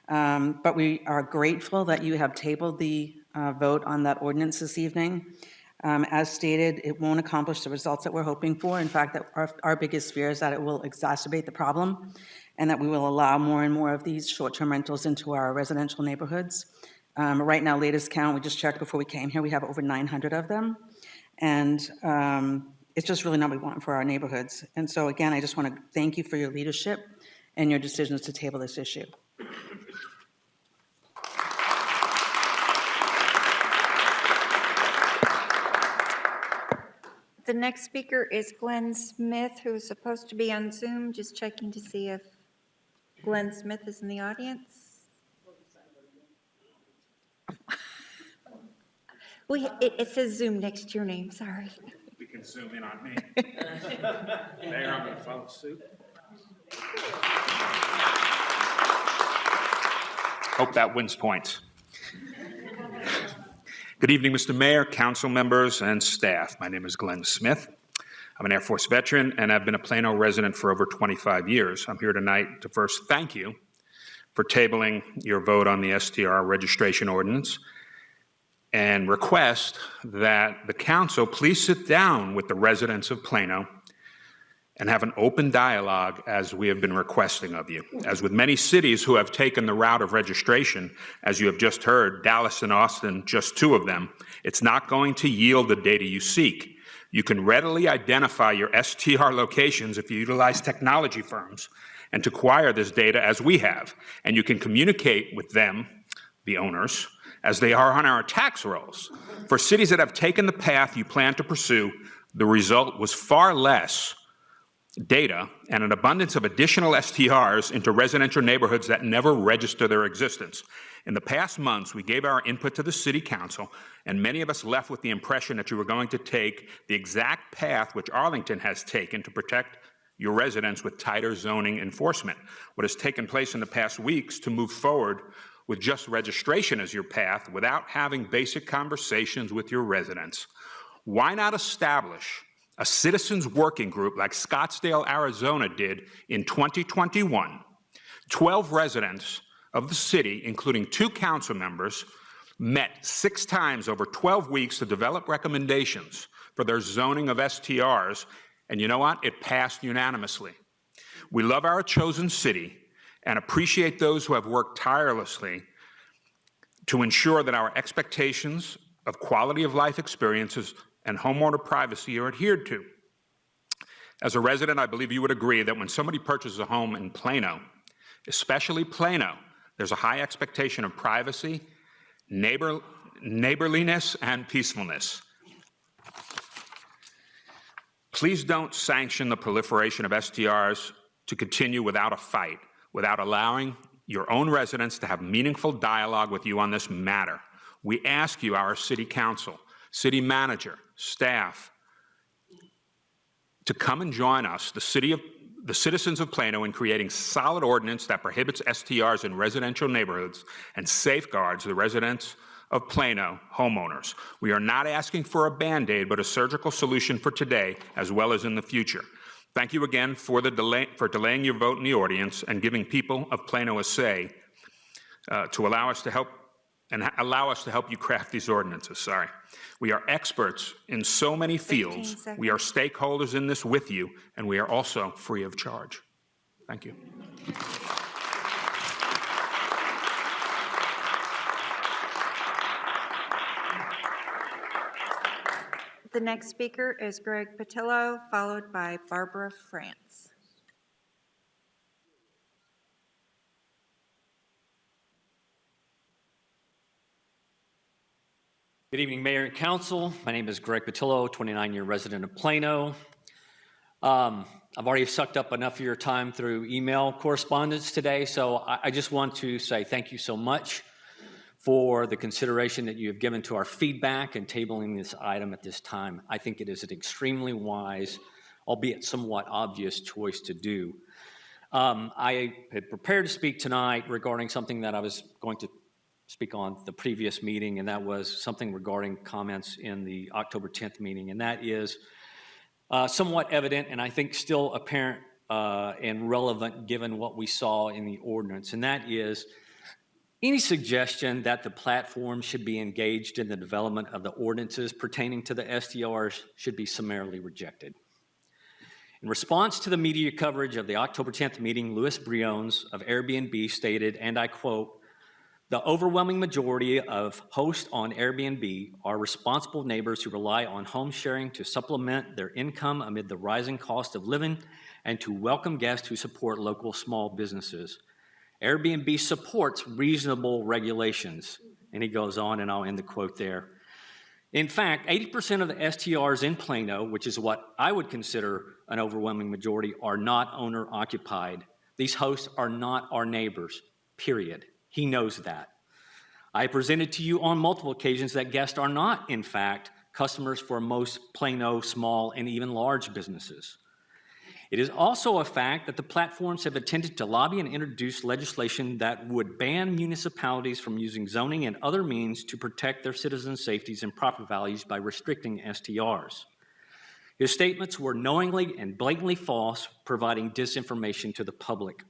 but we are grateful that you have tabled the vote on that ordinance this evening. As stated, it won't accomplish the results that we're hoping for. In fact, that our biggest fear is that it will exacerbate the problem and that we will allow more and more of these short-term rentals into our residential neighborhoods. Right now, latest count, we just checked before we came here, we have over 900 of them. And it's just really not what we want for our neighborhoods. And so again, I just want to thank you for your leadership and your decisions to table this issue. The next speaker is Glenn Smith, who is supposed to be on Zoom. Just checking to see if Glenn Smith is in the audience. It says Zoom next to your name, sorry. We can zoom in on me. Mayor, I'm going to follow suit. Hope that wins points. Good evening, Mr. Mayor, council members, and staff. My name is Glenn Smith. I'm an Air Force veteran, and I've been a Plano resident for over 25 years. I'm here tonight to first thank you for tabling your vote on the STR registration ordinance and request that the council please sit down with the residents of Plano and have an open dialogue as we have been requesting of you. As with many cities who have taken the route of registration, as you have just heard, Dallas and Austin, just two of them, it's not going to yield the data you seek. You can readily identify your STR locations if you utilize technology firms and to acquire this data as we have. And you can communicate with them, the owners, as they are on our tax rolls. For cities that have taken the path you plan to pursue, the result was far less data and an abundance of additional STRs into residential neighborhoods that never register their existence. In the past months, we gave our input to the City Council, and many of us left with the impression that you were going to take the exact path which Arlington has taken to protect your residents with tighter zoning enforcement. What has taken place in the past weeks to move forward with just registration as your path without having basic conversations with your residents. Why not establish a citizens working group like Scottsdale, Arizona did in 2021? 12 residents of the city, including 2 council members, met 6 times over 12 weeks to develop recommendations for their zoning of STRs, and you know what? It passed unanimously. We love our chosen city and appreciate those who have worked tirelessly to ensure that our expectations of quality of life experiences and homeowner privacy are adhered to. As a resident, I believe you would agree that when somebody purchases a home in Plano, especially Plano, there's a high expectation of privacy, neighborliness, and peacefulness. Please don't sanction the proliferation of STRs to continue without a fight, without allowing your own residents to have meaningful dialogue with you on this matter. We ask you, our city council, city manager, staff, to come and join us, the citizens of Plano, in creating solid ordinance that prohibits STRs in residential neighborhoods and safeguards the residents of Plano homeowners. We are not asking for a Band-Aid, but a surgical solution for today as well as in the future. Thank you again for delaying your vote in the audience and giving people of Plano a say to allow us to help you craft these ordinances. Sorry. We are experts in so many fields. We are stakeholders in this with you, and we are also free of charge. Thank you. The next speaker is Greg Patillo, followed by Barbara France. Good evening, Mayor and Council. My name is Greg Patillo, 29-year resident of Plano. I've already sucked up enough of your time through email correspondence today, so I just want to say thank you so much for the consideration that you have given to our feedback and tabling this item at this time. I think it is an extremely wise, albeit somewhat obvious choice to do. I had prepared to speak tonight regarding something that I was going to speak on the previous meeting, and that was something regarding comments in the October 10th meeting, and that is somewhat evident and I think still apparent and relevant given what we saw in the ordinance, and that is any suggestion that the platform should be engaged in the development of the ordinances pertaining to the STRs should be summarily rejected. In response to the media coverage of the October 10th meeting, Louis Briones of Airbnb stated, and I quote, "The overwhelming majority of hosts on Airbnb are responsible neighbors who rely on home sharing to supplement their income amid the rising cost of living and to welcome guests who support local small businesses. Airbnb supports reasonable regulations." And he goes on, and I'll end the quote there. In fact, 80% of the STRs in Plano, which is what I would consider an overwhelming majority, are not owner-occupied. These hosts are not our neighbors, period. He knows that. I presented to you on multiple occasions that guests are not, in fact, customers for most Plano small and even large businesses. It is also a fact that the platforms have attempted to lobby and introduce legislation that would ban municipalities from using zoning and other means to protect their citizens' safeties and property values by restricting STRs. His statements were knowingly and blatantly false, providing disinformation to the public.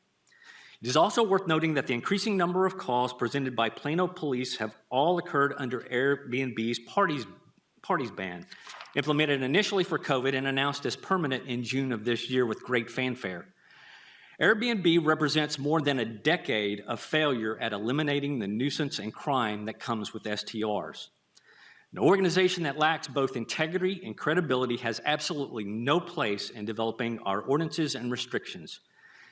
It is also worth noting that the increasing number of calls presented by Plano police have all occurred under Airbnb's parties ban, implemented initially for COVID and announced as permanent in June of this year with great fanfare. Airbnb represents more than a decade of failure at eliminating the nuisance and crime that comes with STRs. An organization that lacks both integrity and credibility has absolutely no place in developing our ordinances and restrictions.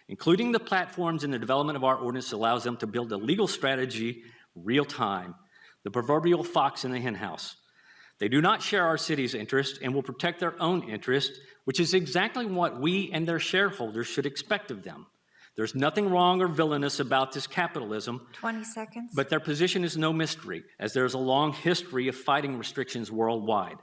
Including the platforms in the development of our ordinance allows them to build a legal strategy real time, the proverbial fox in the henhouse. They do not share our city's interest and will protect their own interest, which is exactly what we and their shareholders should expect of them. There's nothing wrong or villainous about this capitalism. 20 seconds. But their position is no mystery, as there's a long history of fighting restrictions worldwide.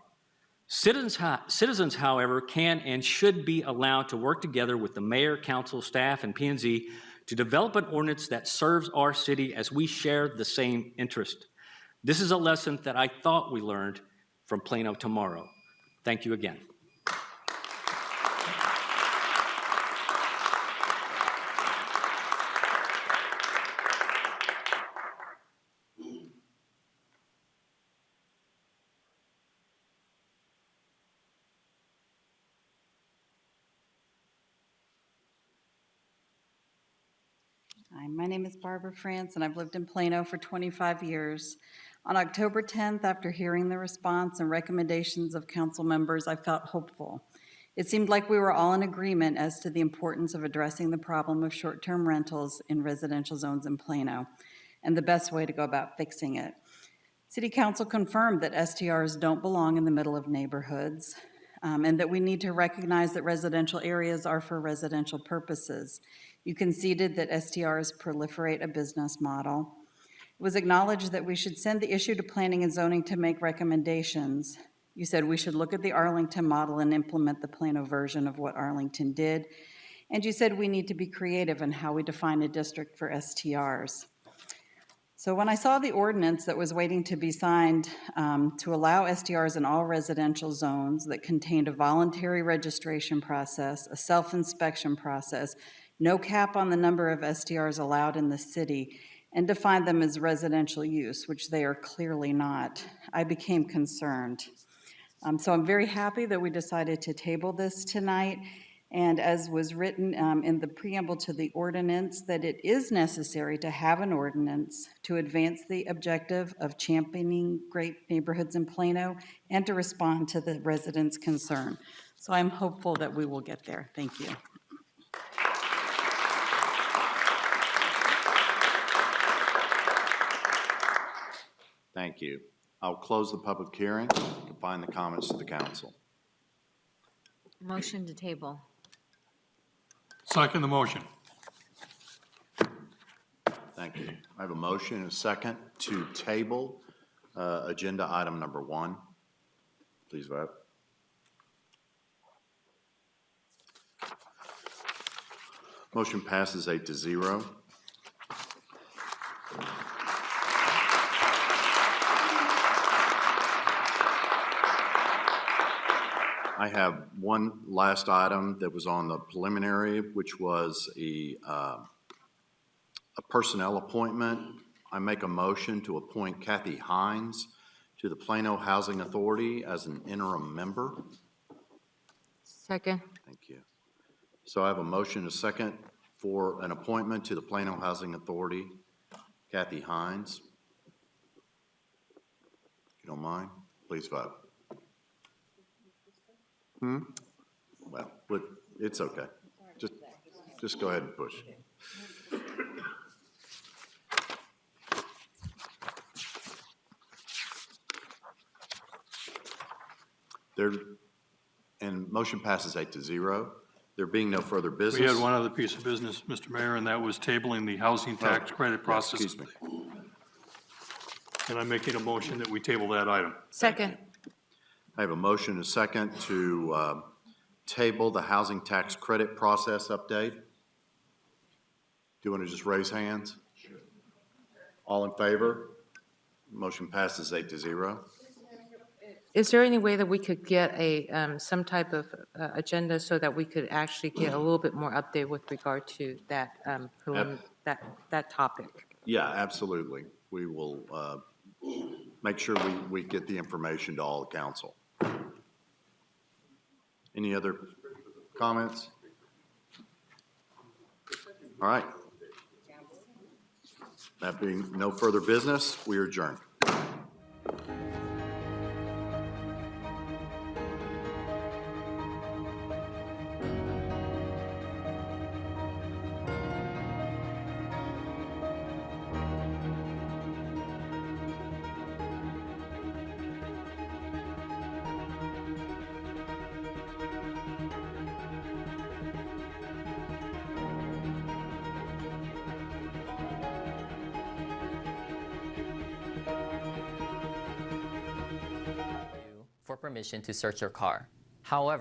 Citizens, however, can and should be allowed to work together with the mayor, council, staff, and P&Z to develop an ordinance that serves our city as we share the same interest. This is a lesson that I thought we learned from Plano tomorrow. Thank you again. Hi, my name is Barbara France, and I've lived in Plano for 25 years. On October 10th, after hearing the response and recommendations of council members, I felt hopeful. It seemed like we were all in agreement as to the importance of addressing the problem of short-term rentals in residential zones in Plano and the best way to go about fixing it. City Council confirmed that STRs don't belong in the middle of neighborhoods, and that we need to recognize that residential areas are for residential purposes. You conceded that STRs proliferate a business model. It was acknowledged that we should send the issue to Planning and Zoning to make recommendations. You said we should look at the Arlington model and implement the Plano version of what Arlington did. And you said we need to be creative in how we define a district for STRs. So when I saw the ordinance that was waiting to be signed to allow STRs in all residential zones that contained a voluntary registration process, a self-inspection process, no cap on the number of STRs allowed in the city, and defined them as residential use, which they are clearly not, I became concerned. So I'm very happy that we decided to table this tonight, and as was written in the preamble to the ordinance, that it is necessary to have an ordinance to advance the objective of championing great neighborhoods in Plano and to respond to the residents' concern. So I'm hopeful that we will get there. Thank you. Thank you. I'll close the public hearing, confine the comments to the council. Motion to table. Second the motion. Thank you. I have a motion and a second to table agenda item number 1. Please vote. Motion passes 8-0. I have one last item that was on the preliminary, which was a personnel appointment. I make a motion to appoint Kathy Hines to the Plano Housing Authority as an interim member. Second. Thank you. So I have a motion and a second for an appointment to the Plano Housing Authority. Kathy Hines. If you don't mind, please vote. Well, it's okay. Just go ahead and push. And motion passes 8-0. There being no further business. We had one other piece of business, Mr. Mayor, and that was tabling the housing tax credit process. Excuse me. And I'm making a motion that we table that item. Second. I have a motion and a second to table the housing tax credit process update. Do you want to just raise hands? Sure. All in favor? Motion passes 8-0. Is there any way that we could get some type of agenda so that we could actually get a little bit more update with regard to that that topic? Yeah, absolutely. We will make sure we get the information to all the council. Any other comments? All right. That being no further business, we are adjourned. For permission to search your car. However,